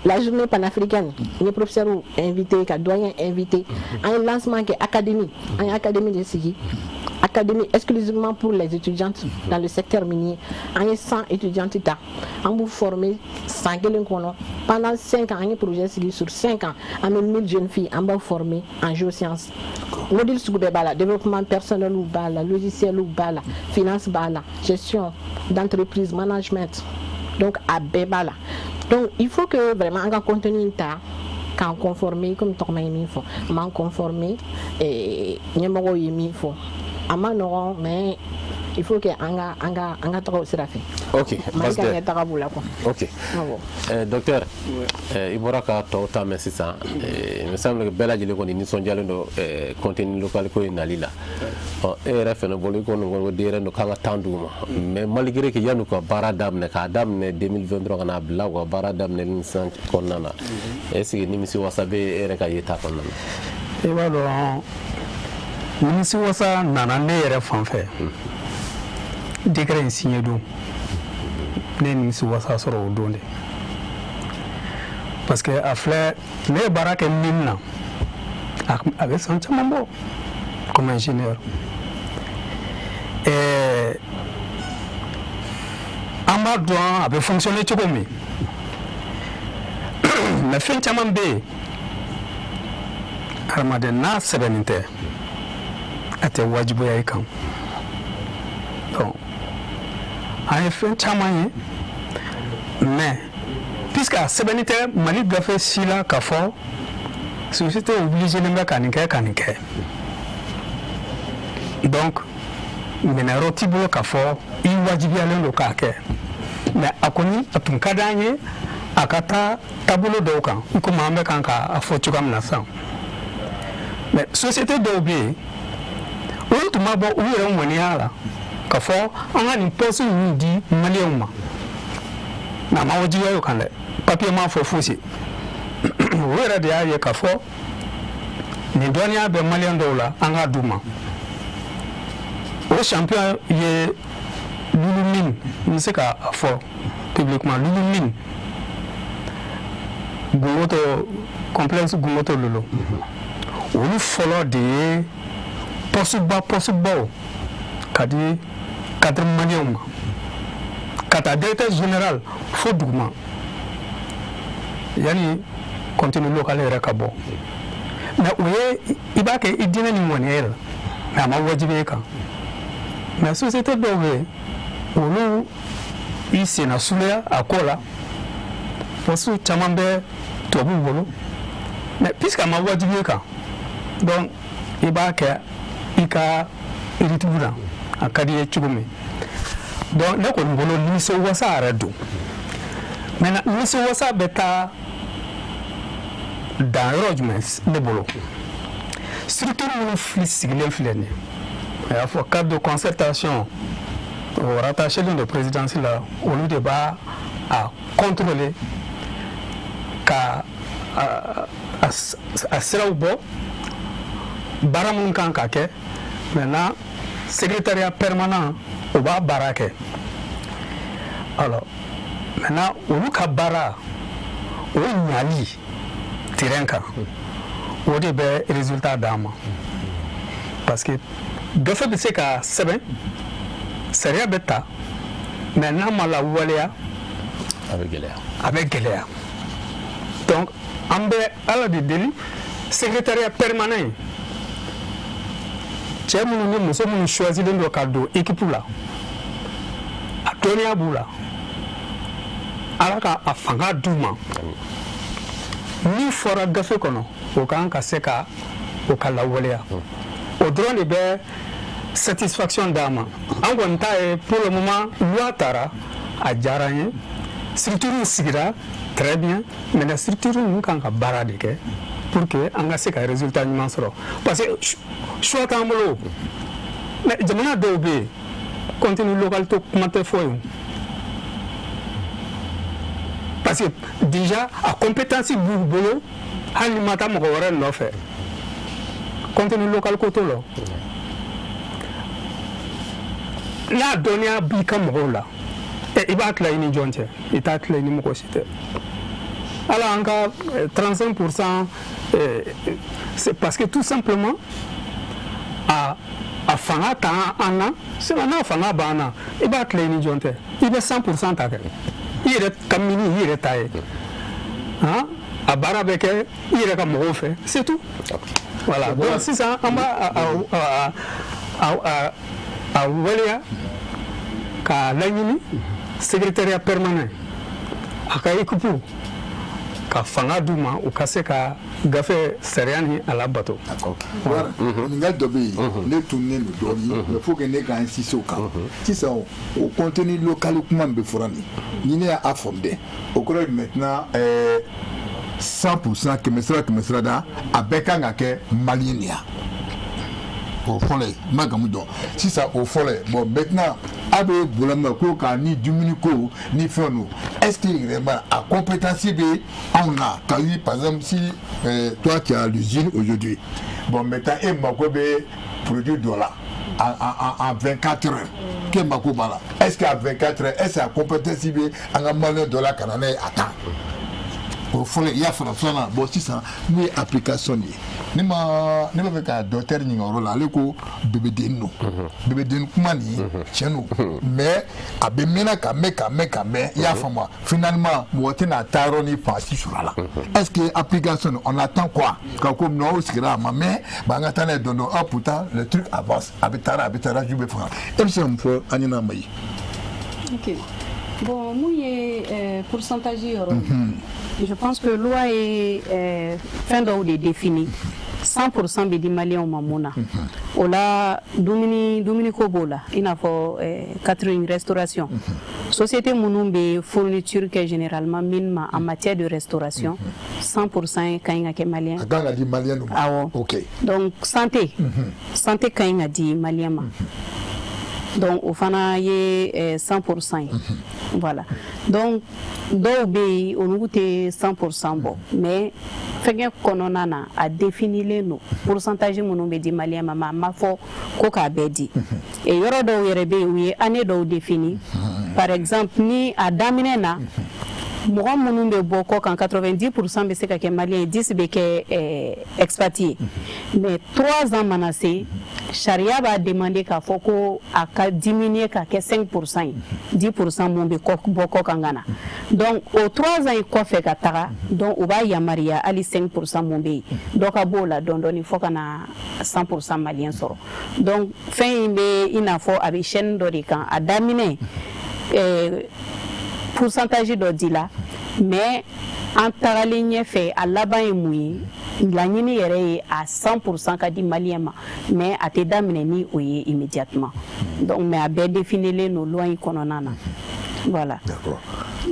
la journée panafricaine n ye professeur invité ka doyen invité an ye lancement kɛ académie an ye académie de sigi académie exclusivement pour les étudiantes dans le secteur minier. On a 100 étudiantes on vous former 100 pendant 5 ans, un projet sur 5 ans, on a 1000 jeunes filles on va former en géosciences. Module sur développement personnel ou bala, logiciel ou bala, finance bala, gestion d'entreprise, management. Donc à bébala. Donc il faut que vraiment on continue ta quand conformer comme Thomas Yemifo, m'en conformer et Nyamoro Yemifo. Ama non mais il faut que anga tago sirafi. OK. OK. Docteur, il bora ka tota merci ça. Il me semble que bela jeli ko ni sonjalo do contenu local ko inalila. RF no boli ko no dire no kanga tanduma. Mais malgré que yanu ko baradam ne ka dam ne 2023 kana bla ko baradam ne l'instant konana. Est-ce que ni misi wasabe ere ka yeta konana? E walo Minisi wasa nana ne yɛrɛ fan fɛ décret in signé don ne nimisi wasa sɔrɔ o don de parce que a filɛ ne ye baara kɛ min na a bɛ san caman bɔ comme ingénieur an b'a dɔn a bɛ fonctionner cogo min mais fɛn caman bɛ yen hadamaden n'a sɛbɛnnin tɛ a tɛ wajibiya i kan donc an ye fɛn caman ye mais puisque a sɛbɛnni tɛ Mali gafe si la k'a fɔ société obligé bɛ ka nin kɛ donc minɛyɔrɔ t'i bolo k'a fɔ i wajibiyalen don k'a kɛ mais a kɔni a tun ka d'an ye a ka taa taabolo dɔw kan komi an bɛ kan k'a fɔ cogoya min na sisan mais société dɔw bɛ yen olu tun ma bɔ u yɛrɛ ŋɔniya la k'a fɔ an ka nin poste ninnu di maliyɛnw ma mais a ma wajibiya o kan dɛ papier m'a fɔ fosi o yɛrɛ de y'a ye k'a fɔ nin dɔnniya bɛ maliyɛn dɔw la an k'a d'u ma o champion ye Lulu Mine n bɛ se k'a fɔ publiquement Lulu Mine Gungoto complexe Gungoto Lulu olu fɔlɔ de ye poste baw ka di cadre maliyɛnw ma ka taa directeur général fo duguma yani contenu local yɛrɛ ka bɔ mais o ye i b'a kɛ i diinɛ ni ŋɔniya la mais a ma wajibi i kan mais société dɔw bɛ yen olu i senna suleya a ko la poste caman bɛ tubabuw bolo mais puisque a ma wajibi i kan donc i b'a kɛ i ka rythme na a ka di ye cogo min donc ne kɔni bolo nimisi wasa yɛrɛ don maintenant nimisi wasa bɛ taa dan yɔrɔ jumɛn ne bolo structure minnu sigilen filɛ nin Il y a un cadre de concertation rattaché à la présidentielle au lieu de bas à contrôler à Seraoubo, Baramun Kankake, maintenant, secrétariat permanent au bas Barake. Alors, maintenant, au lieu Bara, au Niali, Tirenka, au début, résultat d'âme. Parce que, de fait, c'est que c'est bien, c'est rien bêta, maintenant, la Walia avec Gelea. Donc, en à la délit, secrétariat permanent. Chez nous sommes choisi le cadre équipe là. À Tonia Boula. Alors qu'à Fanga Douma. Ni fora gafé kono. Au cas qu'à Seka, au cas la Walia. Au drone de satisfaction d'âme. En pour le moment, Luatara à Djarayen. Structure sigira très bien, mais la structure nous quand on barade pour que on a ces résultats immenses. Parce que choix tambolo, mais jamana dobe continue local to commenter foyer. Parce que déjà à compétence boulot, alimenta mo gore no fait. Continue local koto lo. La donia bi comme rola. Il va être là une jonte, il va être là une mokosite. Alors encore 35%, c'est parce que tout simplement à Fanga Tana, c'est maintenant Fanga Bana, il va être là une jonte, il est 100% tagué. Il est comme il est taillé. À Barabeke, il est comme refait, c'est tout. Voilà, donc c'est ça, on va à Oualia, à Lagini. Secrétariat permanent aka ikupu ka fanga duma o kase ka gafe seriani ala bato voilà nga dobi le tourner le doni il faut que ne ga insister au cas si ça au contenu local comment be forani ni ne a fondé au cours maintenant 100% que mesra da abeka ngake malinia au fond les magamudo si ça au fond les bon maintenant abe boulama ko ka ni duminico ni feno est-ce que vraiment à compétence B on a par exemple si toi qui as l'usine aujourd'hui bon maintenant et makobe produit dollar en 24 heures que makobala est-ce qu'à 24 heures est-ce à compétence B en amana dollar canadien attend au fond il y a françois bon si ça ni application ni ma avec un docteur ni ngoro la leko bébé den kuma ni chenu mais abemena kame ya fama finalement moté na taro ni parti sur là est-ce que application on attend quoi comme non sikira mais banga tane dondo pourtant le truc avance abitara jube fera et c'est un peu anina mai. OK. Bon, moi, pourcentage, je pense que la loi est fin de définie. 100% des Maliens au Mamona. Ola, Dominico Bola, il a fait catering restauration. Société Mounumbe fourniture qui est généralement minime en matière de restauration. 100% quand il y a des Maliens. Quand il y a des Maliens, ok. Donc, santé. Santé quand il y a des Maliens. Donc, au Fana, il y a 100%. Voilà. Donc, dans le on est 100% bon. Mais, fait qu'on a défini les pourcentage de Maliens, ma foi, koka bedi. Et il y a des années de défini. Par exemple, ni à Daminena, moi, mon beaucoup en 90% de ces que Maliens 10 expatriés. Mais 3 ans menacés, Charia va demander qu'à Foko à diminuer qu'à 5%, 10% mon beaucoup kangana. Donc, aux 3 ans, il fait qu'à donc on va y a Maria ali 5% mon pays. Donc à Bola, donc il faut qu'on a 100% Maliens sort. Donc, fin il a faut avec chaîne d'orican à Damine. Pourcentage de là, mais en taraligne fait à la-bas et mouillé, la ligne est à 100% qu'a dit Malien, mais à tes dames ni oui immédiatement. Donc, mais à bien définir les nos lois qu'on en a. Voilà. D'accord.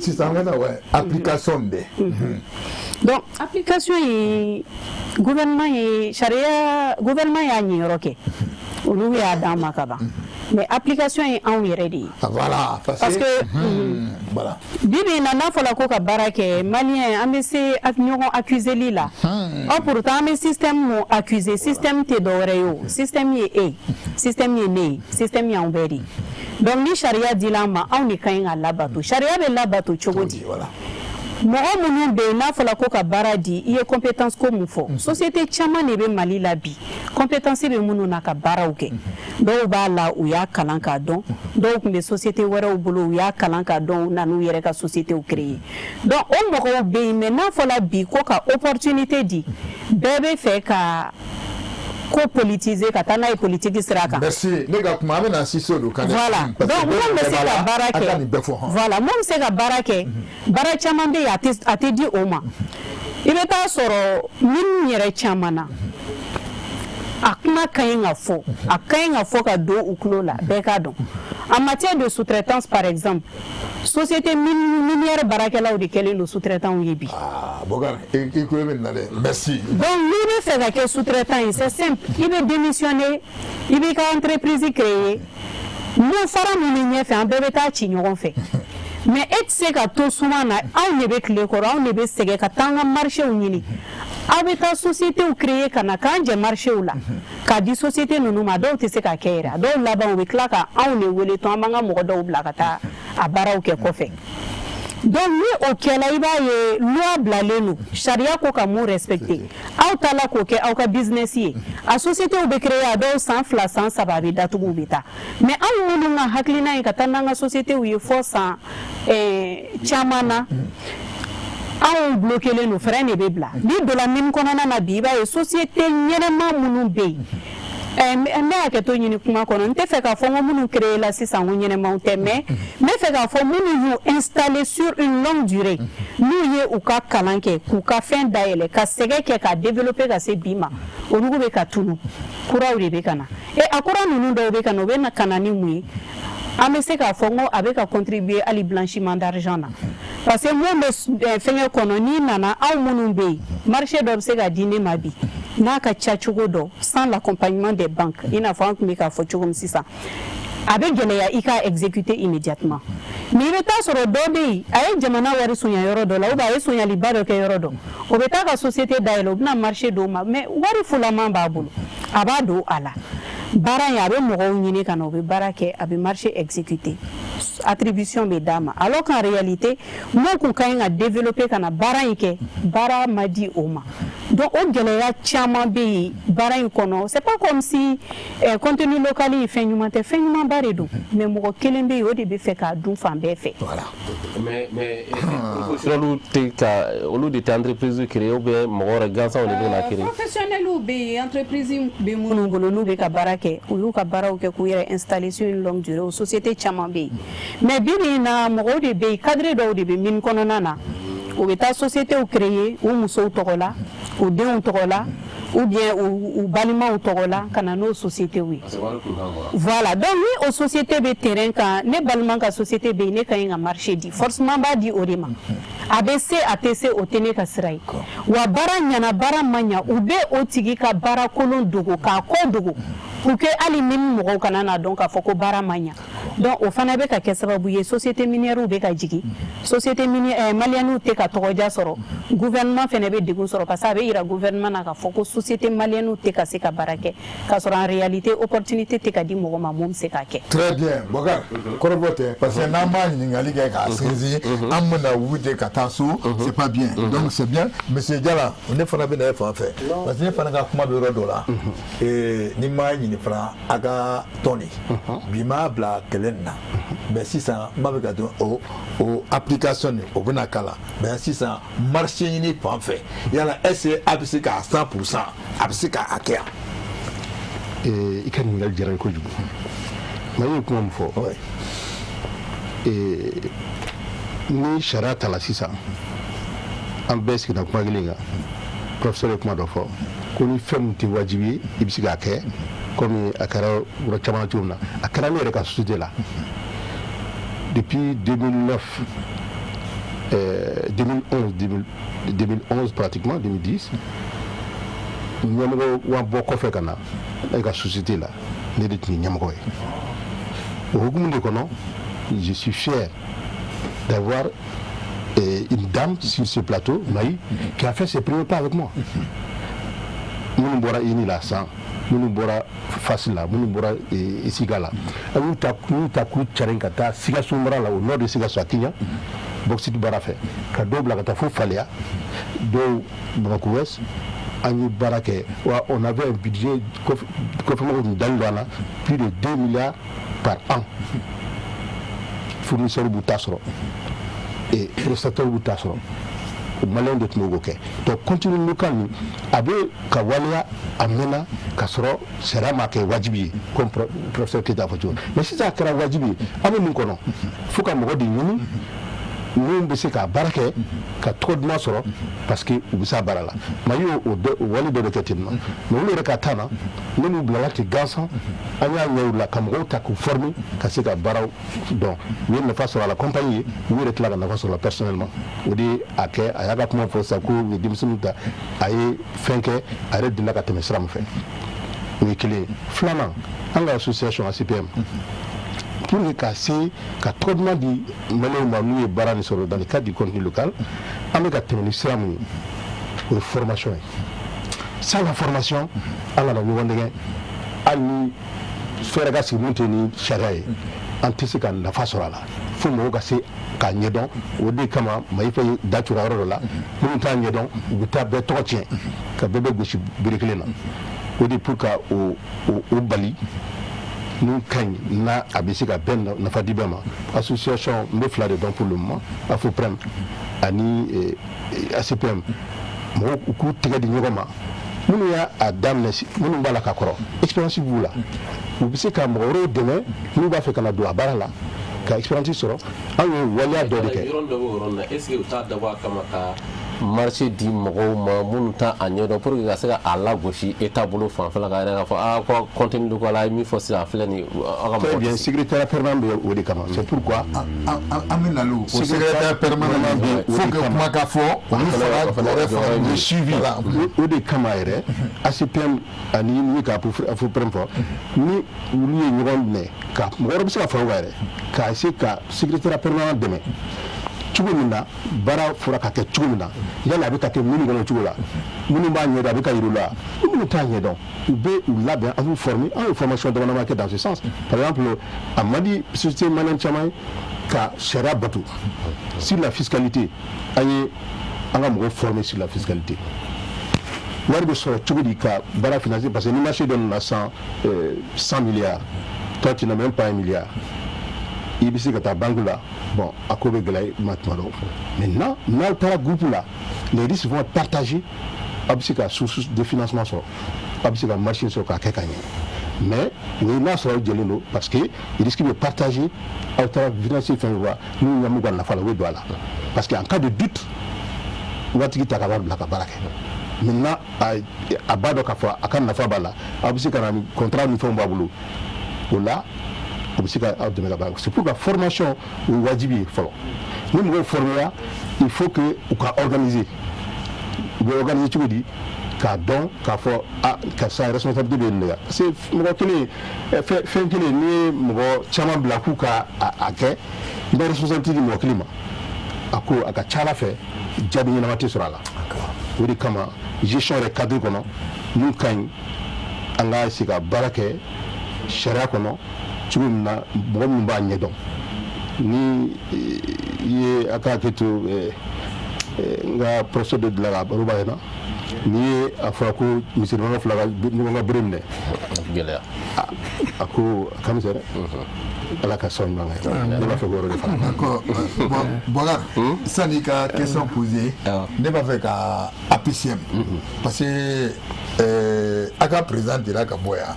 Si ça en est, ouais, application de. Donc, application et gouvernement et charia, gouvernement et agni, ok. olu y'a d'an ma ka ban mais application ye anw yɛrɛ de ye voilà parce que voilà bibi na n'a fɔla ko ka baara kɛ malien an bɛ se ɲɔgɔn accuseli la pourtant an bɛ système mun accuser système tɛ dɔwɛrɛ ye o système ye système ye ne ye système y'anw bɛɛ de donc ni sariya dila an ma anw de ka ɲi ka labato sariya bɛ labato cogo di mɔgɔ minnu bɛ yen n'a fɔla ko ka baara di i ye compétence ko mun fɔ société caman de bɛ Mali la bi compétence bɛ minnu na ka baaraw kɛ dɔw b'a la u y'a kalan k'a dɔn dɔw tun bɛ société wɛrɛw bolo u y'a kalan k'a dɔn u nan'u yɛrɛ ka sociétéw créer donc o mɔgɔw bɛ yen mais n'a fɔla bi ko ka opportunité di bɛɛ bɛ fɛ ka ko politiser ka taa n'a ye politique sira kan. Merci ne ka kuma an bɛna insister o kan. Voilà donc mun bɛ se ka baara kɛ voilà mun bɛ se ka baara kɛ baara caman bɛ yen a tɛ di o ma i bɛ taa sɔrɔ minnu yɛrɛ caman na a kuma ka ɲi ka fɔ a ka ɲi ka fɔ ka don u tulo la bɛɛ k'a dɔn en matière de sous-traitance par exemple société minière baarakɛlaw de kɛlen don sous-traitant ye bi. Bokar i kulo bɛ nin na dɛ merci. donc n'i bɛ fɛ ka kɛ sous-traitant ye c'est simple i bɛ démissionner i b'i ka entreprise créer mun fara mun bɛ ɲɛfɛ an bɛɛ bɛ taa ci ɲɔgɔn fɛ mais e tɛ se ka to suma na anw de bɛ tile kɔrɔ anw de bɛ sɛgɛn ka taa an ka marchéw ɲini aw bɛ taa sociétéw créer ka na k'an jɛ marchéw la k'a di société ninnu ma dɔw tɛ se ka kɛ yɛrɛ dɔw laban u bɛ tila ka anw de wele to an b'an ka mɔgɔ dɔw bila ka taa a baaraw kɛ kɔfɛ donc ni o kɛla i b'a ye loi bilalen don sariya ko ka mun respecter aw taala k'o kɛ aw ka business ye a sociétéw bɛ créer a dɔw san 2 san 3 a bɛ datugu u bɛ taa mais anw minnu ka hakilina ye ka taa n'an ka sociétéw ye fɔ san caman na anw bloquelen don frein de bɛ bila ni donna mine kɔnɔna na bi i b'a ye société ɲɛnama minnu bɛ yen ne y'a kɛ to ɲini kuma kɔnɔ n tɛ fɛ k'a fɔ ko minnu créer la sisan ko ɲɛnamaw tɛ mais n bɛ fɛ k'a fɔ minnu y'u installer sur une longue durée n'u ye u ka kalan kɛ k'u ka fɛn dayɛlɛ ka sɛgɛn kɛ ka développer ka se bi ma olu bɛ ka tunu kuraw de bɛ ka na a kura ninnu dɔw bɛ ka na u bɛ na ka na ni mun ye an bɛ se k'a fɔ ko a bɛ ka contribuer hali blanchiment d'argent na parce que mun bɛ fɛngɛ kɔnɔ n'i nana aw minnu bɛ yen marché dɔ bɛ se ka di ne ma bi n'a ka ca cogo dɔ sans l'accompagnement des banques i n'a fɔ an tun bɛ k'a fɔ cogo min sisan a bɛ gɛlɛya i ka exécuter immédiatement mais i bɛ taa sɔrɔ dɔ bɛ yen a ye jamana wari sonya yɔrɔ dɔ la ou bien a ye sonyaliba dɔ kɛ yɔrɔ dɔ o bɛ taa ka société dayɛlɛ o bɛna marché dɔw ma mais wari fulaman b'a bolo a b'a don a la baara in a bɛ mɔgɔw ɲini ka na o bɛ baara kɛ a bɛ marché exécuter attribution bɛ d'a ma alors qu'en réalité mun kun ka ɲi ka développer ka na baara in kɛ baara ma di o ma donc o gɛlɛya caman bɛ yen baara in kɔnɔ c'est pas comme si contenu local ye fɛn ɲuman tɛ fɛn ɲumanba de don mais mɔgɔ kelen bɛ yen o de bɛ fɛ k'a dun fan bɛɛ fɛ. mais professionnels tɛ ka olu de tɛ entreprise créer ou bien mɔgɔ wɛrɛ gansanw de bɛ na créer. professionnels bɛ yen entreprise bɛ minnu bolo n'u bɛ ka baara kɛ u y'u ka baaraw kɛ k'u yɛrɛ installer sur une longue durée o société caman bɛ yen mais bi bi in na mɔgɔw de bɛ yen cadre dɔw de bɛ mine kɔnɔna na u bɛ taa sociétéw créer u musow tɔgɔ la u denw tɔgɔ la ou bien u balimaw tɔgɔ la ka na n'o sociétéw ye voilà donc ni o société bɛ terrain kan ne balima ka société bɛ yen ne ka ɲi ka marché di forcément b'a di o de ma a bɛ se a tɛ se o tɛ ne ka sira ye wa baara ɲɛna baara ma ɲa u bɛ o tigi ka baara kolon dogo k'a kɔ dogo pour que hali ni mɔgɔw kana na dɔn k'a fɔ ko baara ma ɲa donc o fana bɛ ka kɛ sababu ye société minière bɛ ka jigin société minière malienw tɛ ka tɔgɔja sɔrɔ gouvernement fana bɛ degun sɔrɔ parce que a bɛ yira gouvernement na k'a fɔ ko société malienw tɛ ka se ka baara kɛ k'a sɔrɔ en réalité opportunité tɛ ka di mɔgɔ ma mun bɛ se k'a kɛ. très bien Bokar kɔrɔbɔ tɛ parce que n'an m'a ɲininkali kɛ k'a sinsin an bɛna wuli ka taa so c'est pas bien donc c'est bien monsieur Jala ne fana bɛ na e fan fɛ parce que ne fana ka kuma bɛ yɔrɔ dɔ la ni m'a ɲini fana a ka tɔn de bi m'a bila kɛlɛ nin na mais sisan n b'a fɛ ka dɔn o application o bɛna k'a la mais sisan marché ɲini fan fɛ yala est ce que a bɛ se k'a 100% a bɛ se k'a kɛ yan. I ka ɲininkali diyara n ye kojugu maa ye kuma min fɔ ni sariya ta la sisan an bɛɛ sigira kuma kelen kan professeur ye kuma dɔ fɔ ko ni fɛn min tɛ wajibi ye i bɛ se k'a kɛ comme a kɛra yɔrɔ caman na cogo min na a kɛra ne yɛrɛ ka société la depuis 2009 2011 pratiquement 2010 ɲɛmɔgɔ wa bɔ kɔfɛ ka na e ka société la ne de tun ye ɲɛmɔgɔ ye o hukumu de kɔnɔ je suis fier d'avoir une dame sur ce plateau, Maï, qui a fait ses premiers pas avec moi. Nous bora ini la sang, nous bora facile là, nous bora Sigala. Nous taku Tcharenkata, Siga Soumara là au nord de Siga Swakinya, Boxit Barafé, Kado Blagatafu Falia, Do Brakoues, Ani Barake. On avait un budget dans plus de 2 milliards par an. Fournisseur Boutasro. Et prestataire Boutasro. Malin de Tmogoke. Donc, continue local, Abe Kawalia Amena Kasro sera marqué Wajibi, comme professeur Keta Fatou. Mais si ça a Wajibi, Abe Munkono, Fouka Moro de Yuni, nous sommes à Barake, qu'à trop de masoro, parce que vous savez Barala. Mayo au Wali de Ketima. Nous le recatana, nous nous blancs qui gansant, Anya la Camaro Taku formé, Kasseka Barao. Donc, nous ne faisons à la compagnie, nous réclamons la façon personnellement. Vous dites à quel Ayagatman Fosaku, les Dimsunuta, Aye, Fenke, arrête de la Katemesram fait. Oui, qu'il est flamand, en l'association ACPM. Pour les casser, qu'à trop de monde dit, nous et Barani sur dans le cadre du contenu local, avec la télévision, la formation. Sans la formation, on a la nouvelle année, faire gars si monter ni charaï, anticiper la façon là. Faut me casser qu'à Niedon, au décama, mais il faut d'atura là, nous t'en Niedon, ou t'as béton tien, qu'à bébé gauche bricolena. Au dé pour qu'à au Bali. Nous craignons na abisi ka ben na fadibema association me fla de don pour le moment AFOPREM ani ACPM mo ku tege di nyogoma munu ya adam nesi munu bala ka koro experience vous là vous bisi ka mo ro deme nous ba fe kana do abara la ka experience soro an wali ado de ke est-ce que ta da wa kama ka marché di mɔgɔw ma minnu ta a ɲɛdɔn pour que ka se ka a lagosi état bolo fanfɛla ka yɛrɛ k'a fɔ a ko contenu de ko la min fɔ sisan filɛ nin aw ka très bien secrétaire permanent bɛ o de kama c'est pourquoi an bɛ nalo o secrétaire permanent bɛ faut que kuma ka fɔ olu fara le suivi o de kama yɛrɛ ACPM ani ni ka AFOPREM fɔ ni olu ye ɲɔgɔn minɛ ka mɔgɔ wɛrɛ bɛ se ka fara o kan yɛrɛ ka essayer ka secrétaire permanent dɛmɛ cogo min na baara fɔra ka kɛ cogo min na yala a bɛ ka kɛ minnu kɔnɔ cogo la minnu b'a ɲɛdɔn a bɛ ka yir'u la minnu t'a ɲɛdɔn u bɛ u labɛn an b'u former an ye formation dama kɛ dans ce sens par exemple a man di société maliyɛn caman ye ka sariya bato sur la fiscalité an ye an ka mɔgɔw former sur la fiscalité wari bɛ sɔrɔ cogo di ka baara financer parce que ni marché dɔ nana 100 milliards toi tu n'as même pas 1 milliard il bɛ se ka taa banque la bon à quoi gagner maintenant maintenant dans groupe là les risques vont être partagés à source de financement sur à marché sur ka kekanye mais oui là sur le parce que il risque de partager à travers financier fin voir nous n'avons pas la fala oui doit là parce qu'en cas de doute on va tirer ta cabane la baraka maintenant à bas de kafa à kan na fa bala à contrat nous font babulu là c'est pour la formation au Wajibi. Nous devons former, il faut que nous organiser. Nous devons organiser tout le monde, car donc, car ça est responsabilité de l'État. C'est mon côté, fait que les nés, mon chaman blakou ka à quai, il y a responsabilité de mon climat. À quoi à chala fait, jabi na mati sur la. Oui, comme gestion des cadres qu'on a, nous quand on a essayé de baraquer, chéra qu'on a. Tu na bon mun ba ɲɛdɔn ni ye aka keto nga professeur de la baruba yana ni a fɔra ko misirima fila ka ɲɔgɔn ka bere minɛ gɛlɛya a ko kamisɛrɛ ala ka sɔn ɲɔgɔn kan ne b'a fɛ k'o yɔrɔ de fara d'accord bon Bokar sani ka question posée ne b'a fɛ ka APCM parce que a ka président dira ka bɔ yan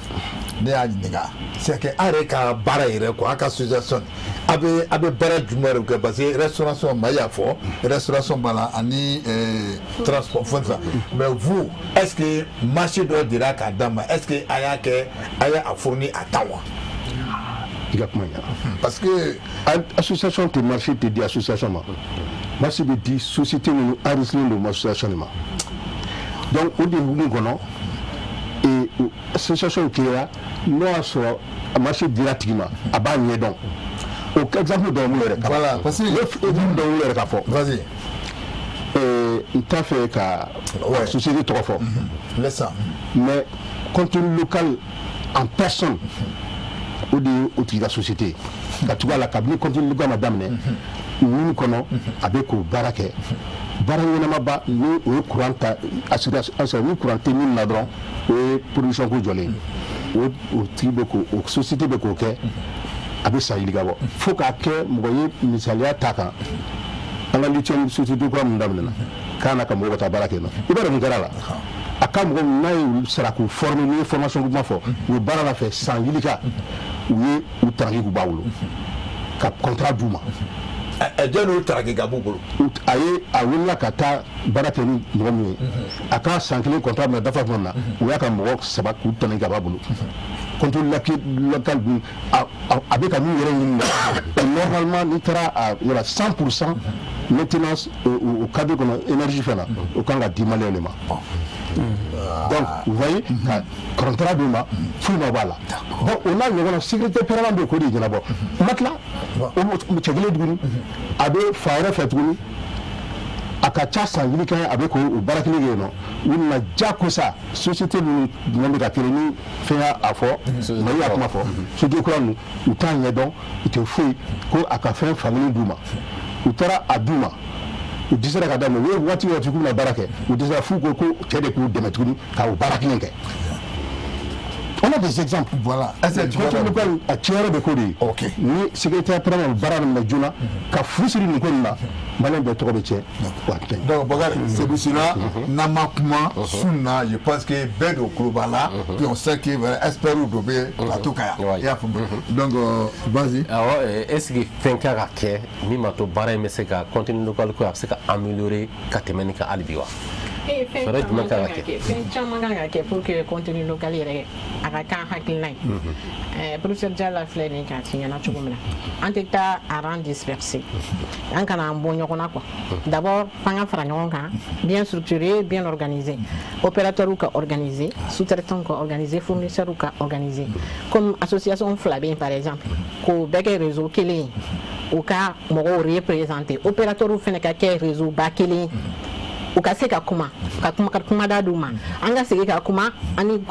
ne y'a ɲininka c'est que a yɛrɛ ka baara yɛrɛ quoi a ka association a bɛ baara jumɛn de kɛ parce que restauration maa y'a fɔ restauration b'a la ani transport fɛn fɛn mais vous est-ce que marché dɔ dira k'a d'a ma est-ce que a y'a kɛ a y'a fourni a ta wa. Parce que l'association de marché te dit association. Marché te dit société nous enregistrons de l'association. Donc, au début, nous avons et association kɛra n'o y'a sɔrɔ a ma se dira tigi ma a b'a ɲɛdɔn o exemple dɔw m'u yɛrɛ kan voilà parce que exemple dɔw m'u yɛrɛ ka fɔ vas-y n t'a fɛ ka société tɔgɔ fɔ laisse ça mais contenu local en personne o de ye o tigi ka société ka tugu a la kabini contenu local ma daminɛ minnu kɔnɔ a bɛ k'o baara kɛ baara ɲɛnamaba ni o ye courant ta assurance ni courant tɛ min na dɔrɔn o ye production ko jɔlen o tigi bɛ k'o o société bɛ k'o kɛ a bɛ san yiri ka bɔ fo k'a kɛ mɔgɔ ye misaliya ta kan an ka lithium société kura min daminɛna k'a na ka mɔgɔw ka taa baara kɛ yen nɔ i b'a dɔn mun kɛra la a ka mɔgɔ n'a ye sara k'u former n'i ye formation kuma fɔ u ye baara la fɛ san yiri ka u ye u taraki k'u b'a bolo ka contrat d'u ma. jɔn y'o taraki ka b'u bolo a wulila ka taa baara kɛ ni mɔgɔ min ye a ka san kelen contrat minɛ dafa tuma min na u y'a ka mɔgɔ 3 k'u tɔnɔ ka b'a bolo contrôle local dun a bɛ ka min yɛrɛ ɲini na normalement n'i taara a yɔrɔ 100% maintenance o cadre kɔnɔ énergie fɛn na o kan ka di maliyɛnw de ma. Donc vous voyez ka contrat d'u ma foyi ma b'a la bon o n'a ɲɔgɔnna sécurité permanente bɛ k'o de ɲɛnabɔ matelas o cɛ kelen tuguni a bɛ fa wɛrɛ fɛ tuguni a ka ca san yiri kan a bɛ k'o baara kelen kɛ yen nɔ u nana jakosa société ninnu jumɛn bɛ ka kelen ni fɛn y'a fɔ mali y'a kuma fɔ société kura ninnu u t'a ɲɛdɔn u tɛ foyi ko a ka fɛn fankelen d'u ma u taara a d'u ma u dɛsɛra ka daminɛ u ye waati k'u bɛna baara kɛ u dɛsɛra f'u ko cɛ de k'u dɛmɛ tuguni k'o baara kelen kɛ. On a des exemples. Voilà. Est-ce que tu vois a tiɲɛ bɛ k'o de ye. Ok. Ni secrétaire permanent baara min na joona ka furu siri nin ko nin na maliyɛn bɛɛ tɔgɔ bɛ tiɲɛ. Donc Bakari c'est pour cela n'an ma kuma sun na je pense que bɛɛ de tulo b'a la puis on sait que experts dɔ bɛ plateau kan yan i y'a faamu donc vas-y. awɔ est ce que fɛn kan ka kɛ min ma to baara in bɛ se ka contenu local ko a bɛ se ka améliorer ka tɛmɛ nin kan hali bi wa. fɛn caman kan ka kɛ pour que contenu local yɛrɛ a ka kan hakilina ye professeur Jala filɛ nin k'a f'i ɲɛna cogo min na an tɛ taa à rang dispersé an kana an bɔ ɲɔgɔn na quoi d'abord f'an ka fara ɲɔgɔn kan bien structuré bien organisé opérateurs ka organisé sous-traitants ka organisé fournisseurs ka organisé comme association fila bɛ yen par exemple k'o bɛɛ kɛ réseau kelen ye u ka mɔgɔw représenté opérateurs fɛnɛ ka kɛ réseau ba kelen ye u ka se ka kuma da d'u ma an ka segin ka kuma ani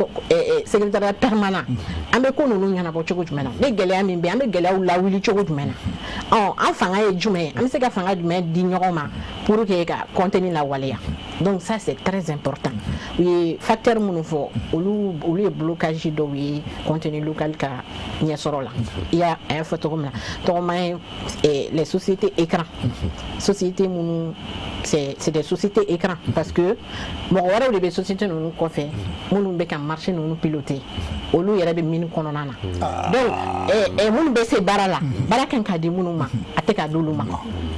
secrétariat permanent an bɛ ko ninnu ɲɛnabɔ cogo jumɛn na ni gɛlɛya min bɛ an bɛ gɛlɛyaw lawuli cogo jumɛn na an fanga ye jumɛn ye an bɛ se ka fanga jumɛn di ɲɔgɔn ma pour que ka contenu lawaleya donc ça c'est très important u ye facteur minnu fɔ olu ye blocage dɔw ye contenu local ka ɲɛsɔrɔ la i y'a fɔ cogo min na tɔgɔma ye les sociétés écran société minnu c'est des sociétés écran parce que mɔgɔ wɛrɛw de bɛ société ninnu kɔfɛ minnu bɛ ka marché ninnu piloter olu yɛrɛ bɛ min kɔnɔna na donc minnu bɛ se baara la baara kan ka di minnu ma a tɛ ka di olu ma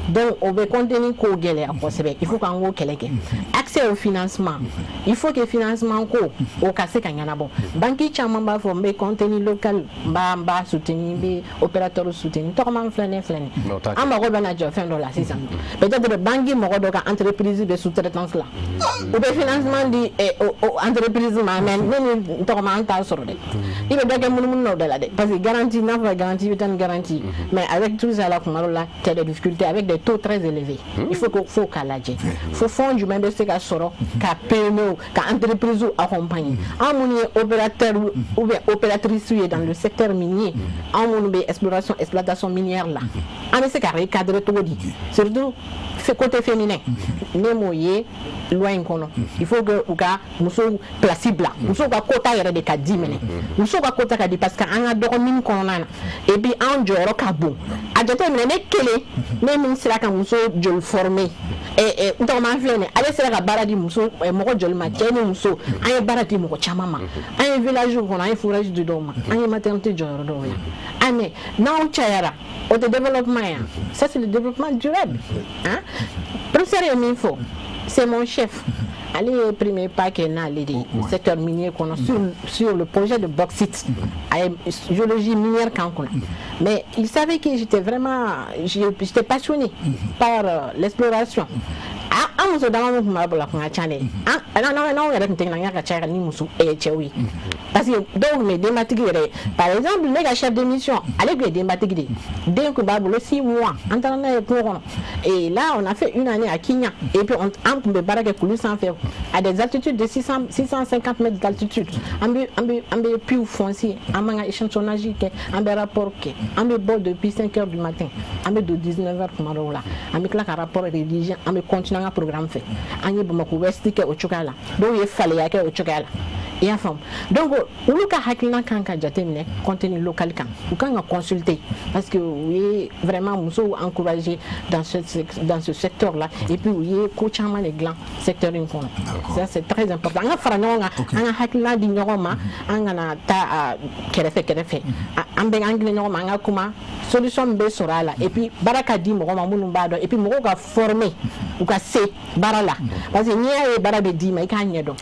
donc o bɛ contenu ko gɛlɛya kosɛbɛ il faut k'an k'o kɛlɛ kɛ accès au financement il faut que financement ko o ka se ka ɲɛnabɔ banque caman b'a fɔ n bɛ contenu local n b'a soutenir n bɛ opérateur soutenir tɔgɔma filɛ nin an mago bɛ na jɔ fɛn dɔ la sisan peut-être banque mɔgɔ dɔ ka entreprise bɛ sous-traitance la u bɛ financement di entreprise ma mais ne ni tɔgɔma an t'a sɔrɔ dɛ i bɛ dɔ kɛ munumunu dɔ de la dɛ parce que garantie n'a fɔ garantie i bɛ taa ni garantie mais avec tout ça la kuma dɔ la tu as des difficultés avec des taux très élevés il faut k'a lajɛ fo fond jumɛn bɛ se ka sɔrɔ ka PME ka entreprise accompagner an minnu ye opérateur ou bien opératrice ye dans le secteur minier an minnu bɛ exploitation minière la an bɛ se ka recadrer cogo di surtout côté féminin ne m'o ye loi in kɔnɔ il faut que u ka musow place bila musow ka quota yɛrɛ de ka di minɛ musow ka quota ka di parce que an ka dɔgɔ min kɔnɔna na et puis an jɔyɔrɔ ka bon a jateminɛ ne kelen ne min sera ka muso joli former n tɔgɔma filɛ nin ale sera ka baara di muso mɔgɔ joli ma cɛ ni muso an ye baara di mɔgɔ caman ma an ye village kɔnɔ an ye forage di dɔw ma an ye maternité jɔyɔrɔ dɔw la mais n'aw cayara o tɛ développement ya ça c'est le développement durable hein professeur ye min fɔ c'est mon chef Ali est premier pas qui est dans le secteur minier sur le projet de bauxite, géologie minière Cancun. Mais il savait que j'étais passionnée par l'exploration. À muso dama mun kuma bala kun ca dɛ n'anw yɛrɛ tun tɛ na ka caya ni muso cɛw ye parce que dɔw tun bɛ denbatigi yɛrɛ par exemple ne ka chef de mission ale tun ye denbatigi de den tun b'a bolo 6 mois an taara n'a ye kungo kɔnɔ et là on a fait une année à Kenya et puis an tun bɛ baara kɛ kulu sanfɛ à des altitudes de 650 mètres d'altitude an bɛ puits foncier an b'an ka échantillonnage kɛ an bɛ rapport kɛ an bɛ bɔ depuis 5 heures du matin an bɛ don 19 heures tuma dɔw la an bɛ tila ka rapport rédiger an bɛ continuer an ka programme fɛ an ye Bamakɔ West kɛ o cogoya la dɔw ye Faleya kɛ o cogoya la i y'a faamu donc olu ka hakilina kan ka jateminɛ contenu local kan u kan ka consulter parce que u ye vraiment musow encourager dans ce secteur là et puis u ye ko caman de dilan secteur in kɔnɔ ça c'est très important an ka fara ɲɔgɔn kan an ka hakilina di ɲɔgɔn ma an kana taa kɛrɛfɛ an bɛ an gilin ɲɔgɔn ma an ka kuma solution min bɛ sɔrɔ a la et puis baara ka di mɔgɔ ma minnu b'a dɔn et puis mɔgɔw ka former u ka se baara la parce que n'i y'a ye baara bɛ d'i ma i k'a ɲɛdɔn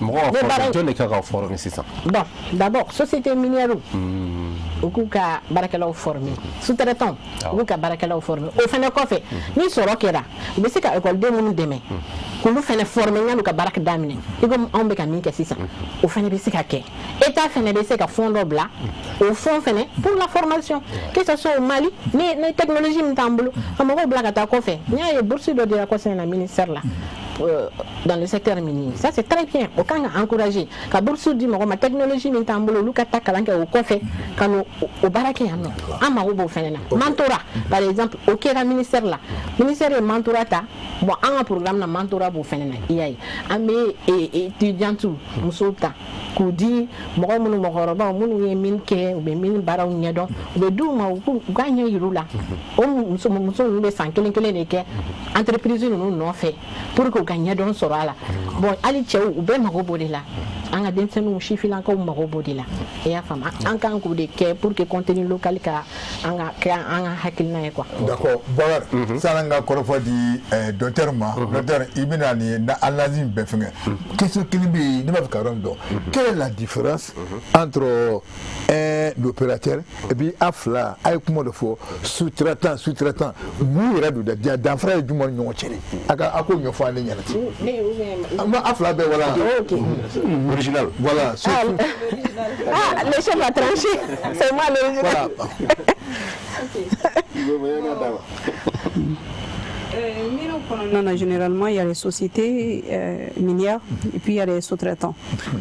jɔn de kan ka former sisan bon d'abord société minière u k'u ka baarakɛlaw former sous-traitant u k'u ka baarakɛlaw former o fana kɔfɛ ni sɔrɔ kɛra u bɛ se ka ekɔliden minnu dɛmɛ k'olu fana former yan'u ka baara daminɛ i komi anw bɛ ka min kɛ sisan o fana bɛ se ka kɛ état fana bɛ se ka fond dɔ bila o fond fana pour la formation que ce soit au Mali ni technologie min t'an bolo ka mɔgɔw bila ka taa kɔfɛ n y'a ye bourse dɔ dira kɔsɛbɛ na ministère la dans le secteur minier ça c'est très bien o kan ka encourager ka bourse di mɔgɔ ma technologie min t'an bolo olu ka taa kalan kɛ o kɔfɛ ka n'o baara kɛ yan nɔ an mago b'o fana na mentorat par exemple o kɛra ministère la ministère ye mentorat ta bon an ka programme na mentorat b'o fana na i y'a ye an bɛ étudiantes musow ta k'u di mɔgɔ minnu mɔgɔkɔrɔbaw minnu ye min kɛ u bɛ min baaraw ɲɛdɔn u bɛ d'u ma u k'a ɲɛ yir'u la o muso ninnu bɛ san kelen de kɛ entreprise ninnu nɔfɛ pour que u ka ɲɛdɔn sɔrɔ a la bon hali cɛw u bɛɛ mago b'o de la an ka denmisɛnninw sifinnakaw mago b'o de la i y'a faamu an kan k'o de kɛ pour que contenu local ka an ka hakilina ye quoi. d'accord Bakari sanni an ka kɔrɔfɔ di docteur ma docteur i bɛna nin na analyse bɛɛ fɛngɛ question kelen bɛ yen ne b'a fɛ ka yɔrɔ min dɔn quelle est la différence entre l'opérateur et puis a fila a ye kuma dɔ fɔ sous-traitant mun yɛrɛ don dɛ danfara ye jumɛn ni ɲɔgɔn cɛ de a k'o ɲɛfɔ an ɲɛna ten a fila bɛɛ wala original voilà le chef a tranché c'est moi l'original Non, généralement, il y a les sociétés minières et puis il y a les sous-traitants.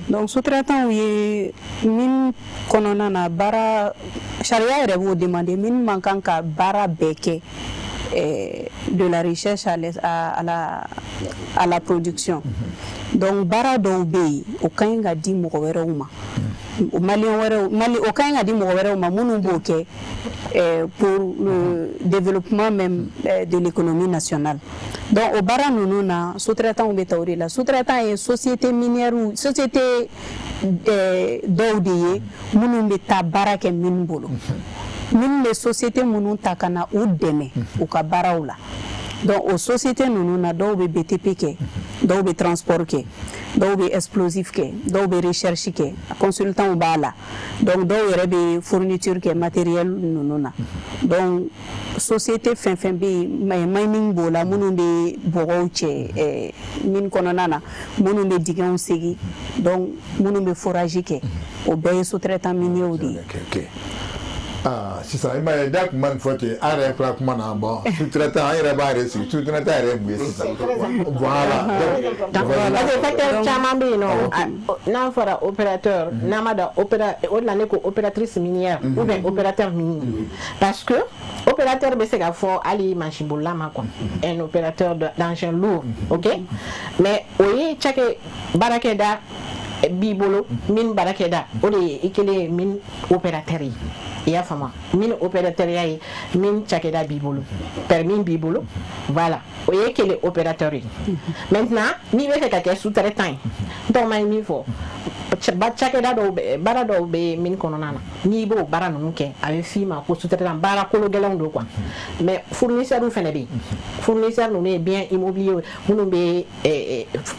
Donc, sous-traitants, oui, mine kononana bara charia est vous demander mine manquant ka bara beke de la recherche à la production. Donc, bara do be aucun ga di mo wɛrɛw ma. Mali au cas où dit pour le développement même de l'économie nationale. Donc au bara nous na sous-traitant ou la sous-traitant est société minière ou société d'audier munu beta bara ke min bolo. Min les sociétés munu takana ou deme ou ka bara ou la. Donc aux sociétés nous na do be BTP ke do be transport ke dɔw bɛ explosif kɛ dɔw bɛ recherche kɛ consultant b'a la donc dɔw yɛrɛ bɛ fourniture kɛ matériel ninnu na donc société fɛn fɛn bɛ yen mining b'o la minnu bɛ bɔgɔw cɛ mine kɔnɔna na minnu bɛ dingɛw segi donc minnu bɛ forage kɛ o bɛɛ ye sous-traitant minier de ye. sisan i m'a ye da kuma nin fɔ ten an yɛrɛ filɛ kuma na bon sous-traitant an yɛrɛ b'a yɛrɛ sigi sous-traitant yɛrɛ ye mun ye sisan voilà parce que facteur caman bɛ yen nɔ n'a fɔra opérateur n'a ma da o de la ne ko opératrice minière ou bien opérateur minier parce que opérateur bɛ se ka fɔ hali mansin bolila ma quoi un opérateur d'engin lourd ok mais o ye cakɛ baarakɛda b'i bolo min baarakɛda o de ye i kelen ye min opérateur ye i y'a faamu min opérateur ya ye min cakɛda b'i bolo permis b'i bolo voilà o ye kelen opérateur ye maintenant n'i bɛ fɛ ka kɛ sous-traitant ye n tɔgɔ ma ye min fɔ cakɛda dɔw baara dɔw bɛ min kɔnɔna na n'i b'o baara ninnu kɛ a bɛ f'i ma ko sous-traitant baara kolo gɛlɛnw don quoi mais fournisseur fɛnɛ bɛ yen fournisseur ninnu ye bien immobilier minnu bɛ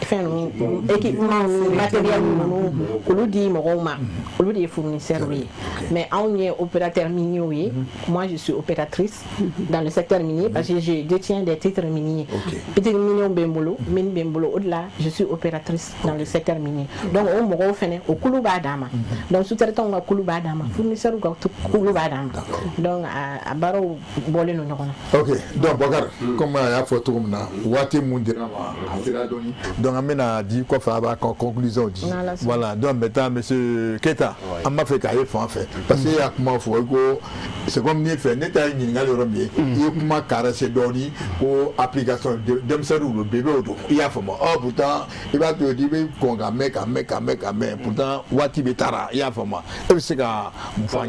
fɛn ninnu équipement matériel ninnu olu di mɔgɔw ma olu de ye fournisseur ye mais anw ye opérateur minier ye moi je suis opératrice dans le secteur minier parce que je détiens des titres miniers petit minier bɛ n bolo mine bɛ n bolo au-delà je suis opératrice dans le secteur minier donc o mɔgɔw fɛnɛ o kulu b'a d'an ma donc sous-traitant ka kulu b'a d'an ma fournisseur ka kulu b'a d'an ma donc a baaraw bɔlen don ɲɔgɔn na. ok donc Bakar comme a y'a fɔ cogo min na waati mun dira ma a sera dɔɔni donc an bɛna di kɔfɛ a b'a ka conclusion di voilà donc maintenant monsieur Keita an b'a fɛ k'a ye fan fɛ parce que y'a kuma fɔ i ko c'est comme n'i fɛ ne ta ye ɲininkali yɔrɔ min ye i ye kuma caressé dɔɔni ko application denmisɛnninw don bébéw don i y'a faamu pourtant i b'a to i bɛ kɔn ka mɛn pourtant waati bɛ taara i y'a faamu e bɛ se ka mun fɔ an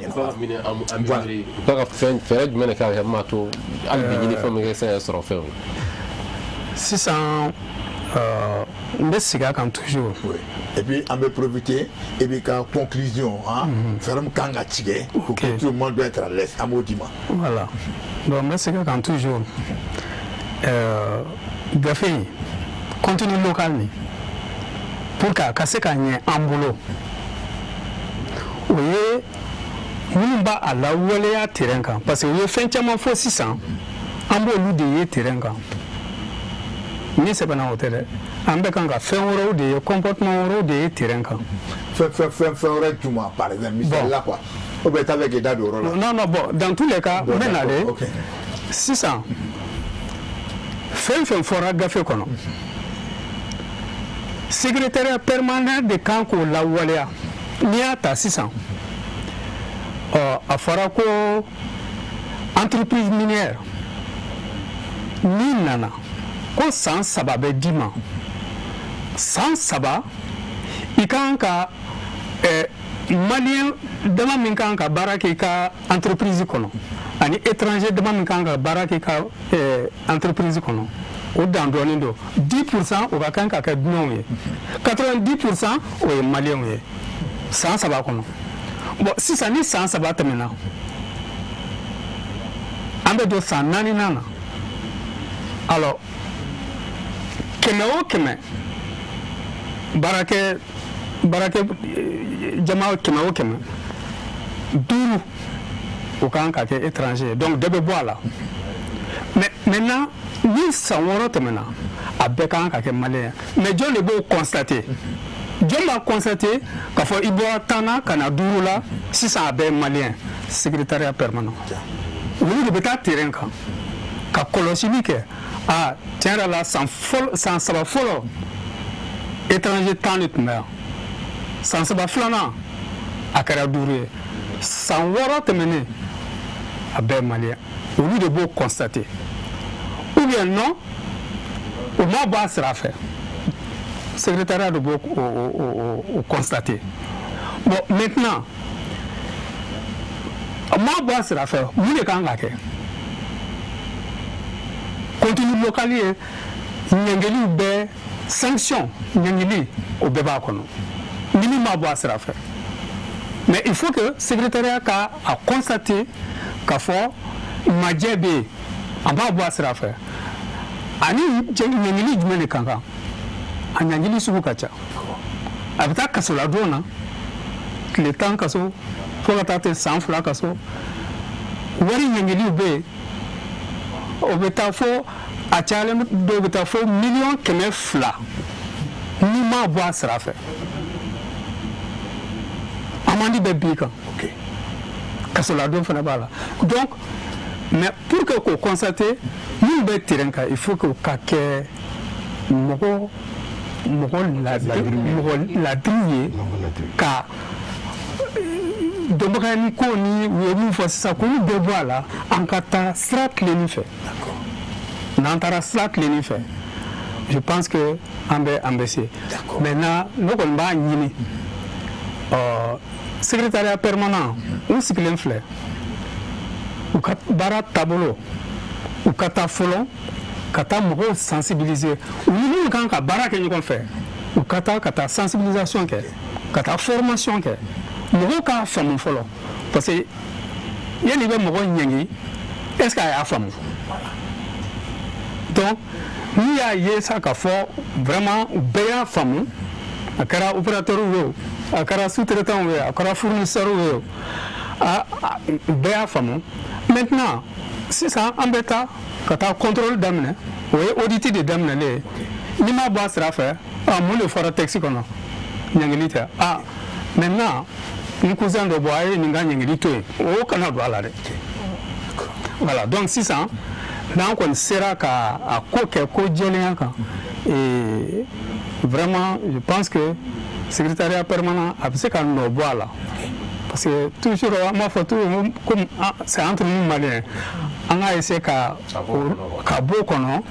ɲɛna. ka fɛɛrɛ jumɛn de k'a kɛ maa to hali bi ɲini fɛn min kɛ se sɔrɔ fɛnw sisan n bɛ segin a kan toujours et puis an bɛ profiter et puis ka conclusion fɛɛrɛ min kan ka tigɛ pour que tout le monde doit être à l'aise an b'o d'i ma. voilà donc n bɛ segin a kan toujours gafe in contenu local nin pour que a ka se ka ɲɛ an bolo o ye minnu b'a a lawaleya terrain kan parce que u ye fɛn caman fɔ sisan an b'olu de ye terrain kan ni sɛbɛnna o tɛ dɛ an bɛ kan ka fɛn wɛrɛw de ye comportement wɛrɛw de ye terrain kan. fɛn wɛrɛ juma par exemple misali la quoi ou bien t'avais que da do yɔrɔ la. non bon dans tous les cas n bɛ nalen sisan fɛn fɛn fɔra gafe kɔnɔ secrétaire permanent de kan k'o lawaleya n'i y'a ta sisan a fɔra ko entreprise minière n'i nana ko san 3 bɛ d'i ma san 3 i kan ka malien dama min kan ka baara kɛ i ka entreprise kɔnɔ ani étranger dama min kan ka baara kɛ i ka entreprise kɔnɔ o dan dɔɔnin don 10% o ka kan ka kɛ dunanw ye 90% o ye maliyɛnw ye san 3 kɔnɔ bon sisan ni san 3 tɛmɛna an bɛ don san 4nan na alors kɛmɛ o kɛmɛ baarakɛ jama kɛmɛ o kɛmɛ 5 o kan ka kɛ étranger donc dɔ bɛ bɔ a la mais maintenant ni san 6 tɛmɛna a bɛɛ kan ka kɛ maliyɛn mais jɔn de b'o constater jɔn b'a constater k'a fɔ i bɔra 10 na ka na 5 la sisan a bɛɛ ye maliyɛn secrétariat permanent olu de bɛ taa terrain kan ka kɔlɔsili kɛ tiɲɛ yɛrɛ la san 3 fɔlɔ étranger 10 de tun bɛ yan san 3 filanan a kɛra 5 ye san 6 tɛmɛnen a bɛɛ ye maliyɛn olu de b'o constater ou bien non o ma bɔ a sira fɛ secrétariat de b'o constater bon maintenant o ma bɔ a sira fɛ mun de kan ka kɛ contenu local ye ɲɛngɛliw bɛɛ sanction ɲɛngɛli o bɛɛ b'a kɔnɔ ni min ma bɔ a sira fɛ mais il faut que secrétariat ka a constater k'a fɔ majɛ bɛ yen a b'a bɔ a sira fɛ ani ɲɛngɛli jumɛn de kan kan a ɲɛngɛli sugu ka ca a bɛ taa kasoladon na tile 10 kaso fo ka taa se san 2 kaso wari ɲɛngɛliw bɛ yen o bɛ taa fo a cayalen dɔw bɛ taa fo 1,200,000 n'i m'a bɔ a sira fɛ amande bɛ b'i kan kasoladon fana b'a la donc mais pour que k'o constater minnu bɛ terrain kan il faut que o ka kɛ mɔgɔ ladiriw ye ka dɔnbagaya ko ni u ye min fɔ sisan k'olu bɛɛ bɔ a la an ka taa sira tilenni fɛ n'an taara sira tilenni fɛ je pense que an bɛ se maintenant ne kɔni b'a ɲini secrétariat permanent u sigilen filɛ u ka baara taabolo u ka taa fɔlɔ ka taa mɔgɔw sensibiliser u ni minnu kan ka baara kɛ ɲɔgɔn fɛ u ka taa sensibilisation kɛ ka taa formation kɛ mɔgɔw k'a faamu fɔlɔ parce que yanni i bɛ mɔgɔ ɲɛngi est ce que a y'a faamu donc n'i y'a ye sa k'a fɔ vraiment u bɛɛ y'a faamu a kɛra opérateur ye o a kɛra sous-traitant ye a kɛra fournisseur ye o u bɛɛ y'a faamu maintenant sisan an bɛ taa ka taa contrôle daminɛ o ye audit de daminɛlen ye n'i m'a bɔ a sira fɛ mun de fɔra texte kɔnɔ ɲɛngili tɛ maintenant n cousin dɔ bɔ a ye nin ka ɲɛngili to yen o kana don a la dɛ voilà donc sisan n'an kɔni sera ka a ko kɛ ko jɛlenya kan vraiment je pense que secrétariat permanent a bɛ se ka nɔ bɔ a la parce que toujours an b'a fɔ toujours comme c'est entre nous Maliens an ka essayer ka bɔ o kɔnɔ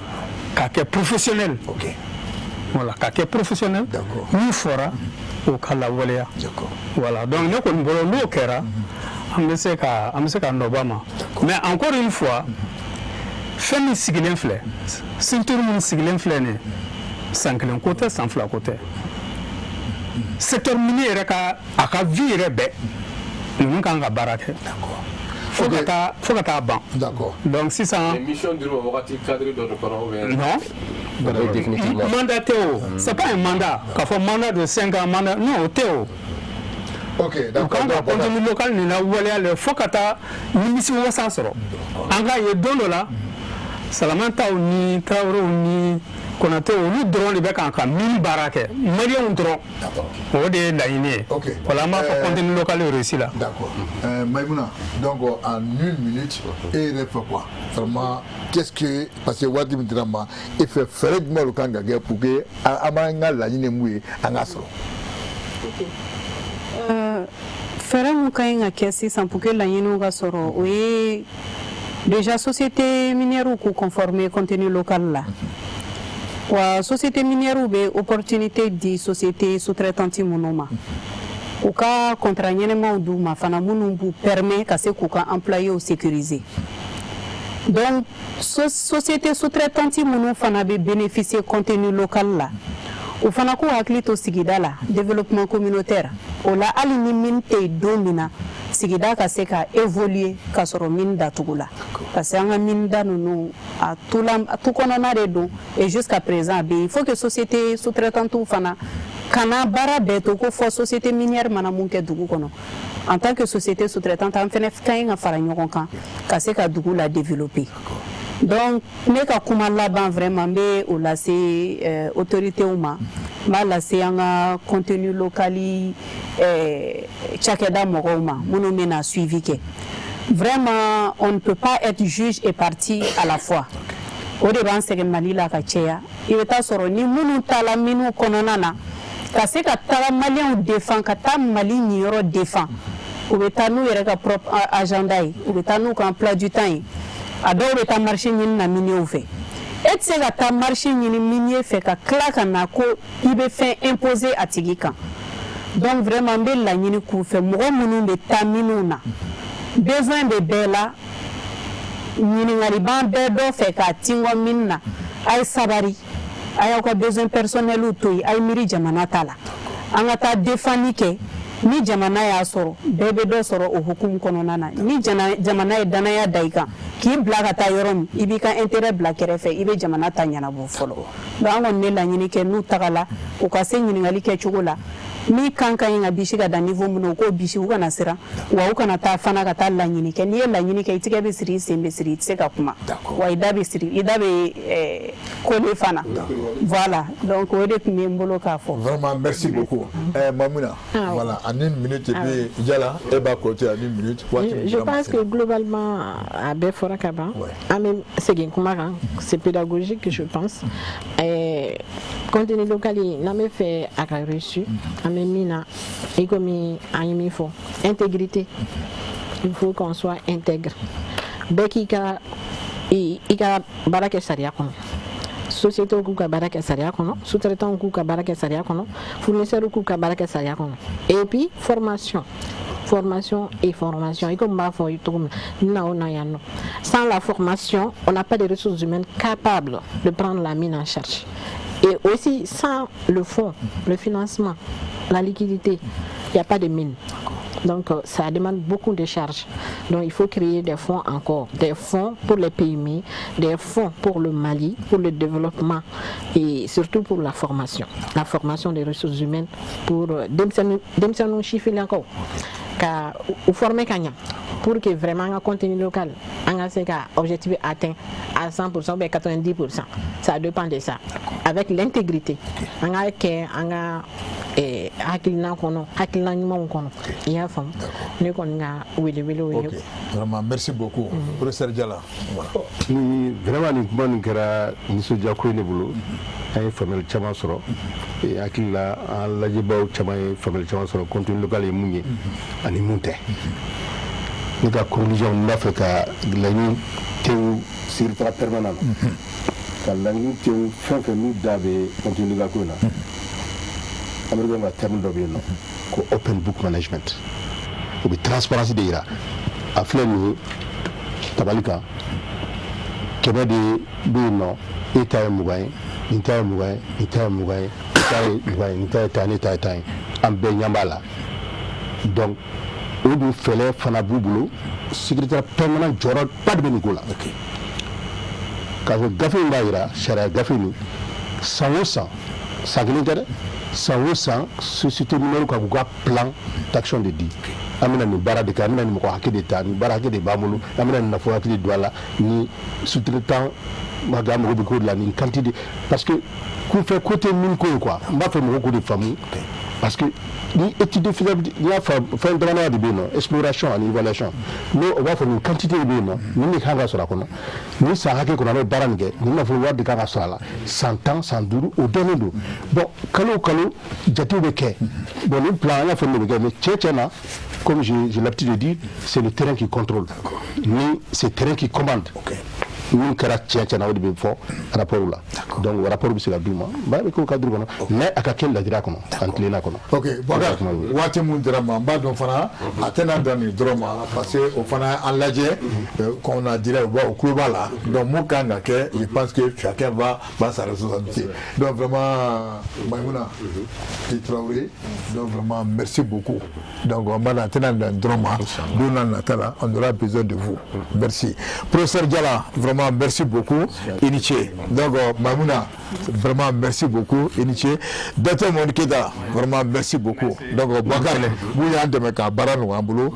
ka kɛ professionnel voilà ka kɛ professionnel min fɔra o ka lawaleya voilà donc ne kɔni bolo n'o kɛra an bɛ se ka nɔ bɔ a ma mais encore une fois fɛn min sigilen filɛ structure min sigilen filɛ nin ye san kelen ko tɛ san fila ko tɛ secteur minier yɛrɛ a ka vie yɛrɛ bɛɛ ninnu kan ka baara kɛ fo ka taa ban donc sisan mission dir'u ma wagati cadre dɔ de kɔnɔ ou bien non mandat tɛ o c'est pas un mandat k'a fɔ mandat de 5 ans mandat non o tɛ o u kan ka contenu local nin lawaleya le fo ka taa nimisi wasa sɔrɔ an k'a ye don dɔ la Salamataw ni Traoré ni Konaté olu dɔrɔn de bɛ kan ka mine baara kɛ maliyɛnw dɔrɔn o de ye laɲini ye voilà an b'a fɔ contenu local réussi la d'accord Maïmouna donc en 1 minute et il fait quoi vraiment qu'est-ce que parce que waati min dira ma il fait fɛrɛ jumɛn de kan ka kɛ pour que an b'an ka laɲini mun ye an ka sɔrɔ fɛrɛ mun ka ɲi ka kɛ sisan pour que laɲiniw ka sɔrɔ o ye déjà société minière k'u conformer contenu local la wa société minière bɛ opportunité di société sous-traitante minnu ma u ka contrat ɲɛnɛmaw d'u ma fana minnu b'u permet ka se k'u ka employés sécuriser donc société sous-traitante minnu fana bɛ bénéficier contenu local la u fana k'u hakili to sigida la développement communautaire o la hali ni mine tɛ yen don min na sigida ka se ka évoluer ka sɔrɔ mine datugu la parce que an ka mine da ninnu a tu kɔnɔna de don et jusqu'à présent a bɛ yen il faut que société sous-traitantes fana kana baara bɛɛ to ko fɔ société minière mana mun kɛ dugu kɔnɔ en tant que société sous-traitante an fana ka ɲi ka fara ɲɔgɔn kan ka se ka dugu la développer donc ne ka kuma laban vraiment n bɛ o lase autorités ma n b'a lase an ka contenu local cakɛda mɔgɔw ma minnu bɛna suivi kɛ vraiment on ne peut pas être juge et partie à la fois o de b'an sɛgɛn Mali la ka caya i bɛ taa sɔrɔ ni minnu taala miniw kɔnɔna na ka se ka taga maliyɛnw défend ka taa Mali niyɔrɔ défend u bɛ taa n'u yɛrɛ ka propre agenda ye u bɛ taa n'u ka emploi du temps ye a dɔw bɛ taa marché ɲini na miniers fɛ e tɛ se ka taa marché ɲini minier fɛ ka tila ka na ko i bɛ fɛn imposer a tigi kan donc vraiment n bɛ laɲini k'u fɛ mɔgɔ minnu bɛ taa miniw na besoin bɛ bɛɛ la ɲininkali b'an bɛɛ dɔ fɛ k'a tingɔ mine na a ye sabari a y'aw ka besoin personnels to yen a ye miiri jamana ta la an ka taa défendu kɛ ni jamana y'a sɔrɔ bɛɛ bɛ dɔ sɔrɔ o hukumu kɔnɔna na ni jamana ye danaya da i kan k'i bila ka taa yɔrɔ min i b'i ka intérêt bila kɛrɛfɛ i bɛ jamana ta ɲɛnabɔ fɔlɔ donc an kɔni bɛ laɲini kɛ n'u tagala u ka se ɲininkali kɛcogo la min kan ka ɲi ka bisi ka da niveau min na u k'o bisi u kana siran wa u kana taa fana ka taa laɲini kɛ n'i ye laɲini kɛ i tigɛ bɛ siri i sen bɛ siri i tɛ se ka kuma wa i da bɛ siri i da bɛ kole fana voilà donc o de tun bɛ n bolo k'a fɔ. vraiment merci beaucoup Mamouna voilà en 1 minute et puis Diala e b'a côté en 1 minute. Je pense que globalement a bɛɛ fɔra ka ban an bɛ segin kuma kan c'est pédagogique je pense contenu local n'an bɛ fɛ a ka reçu an bɛ min na i komi an ye min fɔ intégrité il faut qu'on soit intègre bɛɛ k'i ka i ka baara kɛ sariya kɔnɔ société k'u ka baara kɛ sariya kɔnɔ sous-traitants k'u ka baara kɛ sariya kɔnɔ fournisseurs k'u ka baara kɛ sariya kɔnɔ et puis formation et formation. Et comme sans la formation, on n'a pas de ressources humaines capables de prendre la mine en charge. Et aussi, sans le fonds, le financement, la liquidité, il n'y a pas de mine. Donc ça demande beaucoup de charges. Donc il faut créer des fonds encore, des fonds pour les PMI, des fonds pour le Mali, pour le développement et surtout pour la formation des ressources humaines pour nous chiffrer encore. Car former Kanya pour que vraiment un contenu local, un objectif atteint à 100% ou 90%. Ça dépend de ça. Avec l'intégrité, Vraiment, merci beaucoup. Professeur Diala. Vraiment, ni kɛra nisɔndiya ko ye ne bolo an ye faamuyali caman sɔrɔ hakili la an lajɛbaaw caman ye faamuyali caman sɔrɔ contenu local ye mun ye ani mun tɛ ne ka conclusion n b'a fɛ ka laɲini tew secrétaire permanent na ka laɲini tew fɛn fɛn n'u da bɛ contenu local ko in na américain ka terme dɔ bɛ yen nɔ ko open book management o bɛ transparency de yira a filɛ nin ye tabali kan kɛmɛ de bɛ yen nɔ e ta ye 20 ye nin ta ye 20 ye nin ta ye 20 ye nin ta ye 20 ye nin ta ye tan ne ta ye tan ye an bɛɛ ɲɛ b'a la donc o dun fɛlɛ fana b'u bolo secrétaire permanent jɔyɔrɔba de bɛ nin ko la k'a fɔ gafe in b'a yira sariya gafe nin san o san san kelen tɛ dɛ san o san société numérique ka k'u ka plan d'action de di an bɛna nin baara de kɛ an bɛna nin mɔgɔ hakɛ de ta nin baara hakɛ de b'an bolo an bɛna nin nafolo hakɛ de don a la ni sous-traitant ma gars mago bɛ k'o de la nin quantité parce que kunfɛ ko tɛ min ko ye quoi n b'a fɛ mɔgɔw k'o de faamu parce que ni étude de faisabilité n'i y'a fɛn damadama de bɛ yen nɔ exploration ani évaluation n'o o b'a fɔ nin quantité de bɛ yen nɔ nin de kan ka sɔrɔ a kɔnɔ nin san hakɛ kɔnɔ an bɛ baara min kɛ nin nafolo wari de kan ka sɔrɔ a la san 10 san 5 o dɔnnen don bon kalo o kalo jatew bɛ kɛ bon nin plan an y'a fɔ nin de bɛ kɛ mais tiɲɛ na comme j'ai l'habitude de dire c'est le terrain qui contrôle ni c'est le terrain qui commande min kɛra tiɲɛ na o de bɛ fɔ rapport la donc rapport bɛ se ka d'u ma n b'a bɛ k'o cadre kɔnɔ mais a ka kɛ ladira kɔnɔ an tilenna kɔnɔ. ok Bakar waati mun dira ma n b'a dɔn fana a tɛna dan nin dɔrɔn ma parce que o fana an lajɛ qu'on a dirait o kulo b'a la donc mun kan ka kɛ je pense que chacun va sa responsabilité donc vraiment Maïmouna Traoré donc vraiment merci beaucoup donc on b'a a tɛna dan dɔrɔn ma don na nata la on aura besoin de vous merci professeur Diala vraiment merci beaucoup Iniché donc Maïmouna vraiment merci beaucoup Iniché Dr Moni Keita vraiment merci beaucoup donc Bakar vous y'an dɛmɛ ka baara nɔgɔya an bolo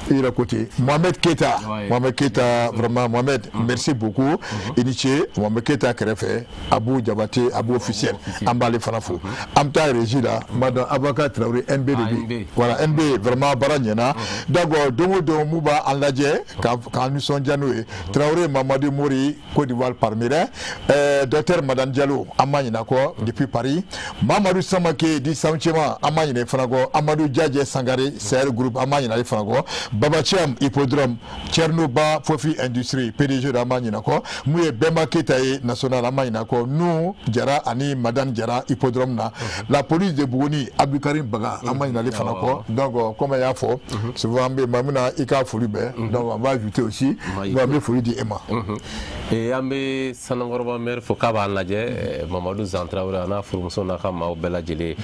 i yɛrɛ côté Mohamed Keita vraiment Mohamed merci beaucoup Iniché Mohamed Keita kɛrɛfɛ Abou Jabate Abou officiel an b'ale fana fo an bɛ taa régie la madame Aboubacar Traoré NB de bi voilà NB vraiment baara ɲɛna donc don o don mun b'a an lajɛ k'an nisɔndiya n'o ye Traoré Mamadou Mori Côte d'Ivoire Palmerain docteur Madame Diallo an b'a ɲinɛ kɔ depuis Paris Mamadou Samake di Samtiema an b'a ɲinɛ fana kɔ Amadou Diadje Sangare Sahel Group an b'a ɲinɛ ale fana kɔ Baba Thiam Hippodrome Tchernoba Fofi Industrie PDG an b'a ɲinɛ kɔ mun ye Bemba Keita ye national an b'a ɲinɛ kɔ Nu Jara ani Madame Jara Hippodrome na la police de Buguni Abdou Karim Baga an b'a ɲinɛ ale fana kɔ donc comme y'a fɔ souvent an bɛ Maïmouna i ka foli bɛɛ donc on va ajouter aussi donc an bɛ foli di e ma an bɛ Sanakɔrɔba maire fo k'a b'an lajɛ Mamadou Zan Traoré a n'a furumuso n'a ka maaw bɛɛ lajɛlen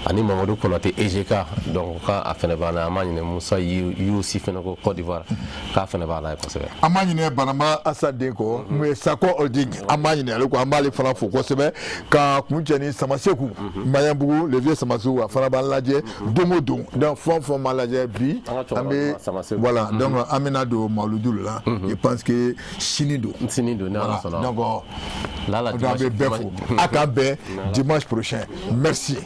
ani Mamadou Konate EGK donc k'a fɛnɛ b'an na an b'a ɲinɛ Musa Yousi fɛnɛ ko Côte d'Ivoire k'a fɛnɛ b'a la ye kosɛbɛ an b'a ɲinɛ Banama Asade kɔ mun ye Sako Holding an b'a ɲinɛ ale kɔ an b'ale fana fo kosɛbɛ ka kun cɛ ni Samaseku Maɲanbugu le vieux Samaseku a fana b'an lajɛ don o don donc fɛn o fɛn b'an lajɛ bi an bɛ voilà donc an bɛna don Mawuludu la je pense que sini don voilà donc on bɛ bɛɛ fo a k'an bɛn dimanche prochain merci.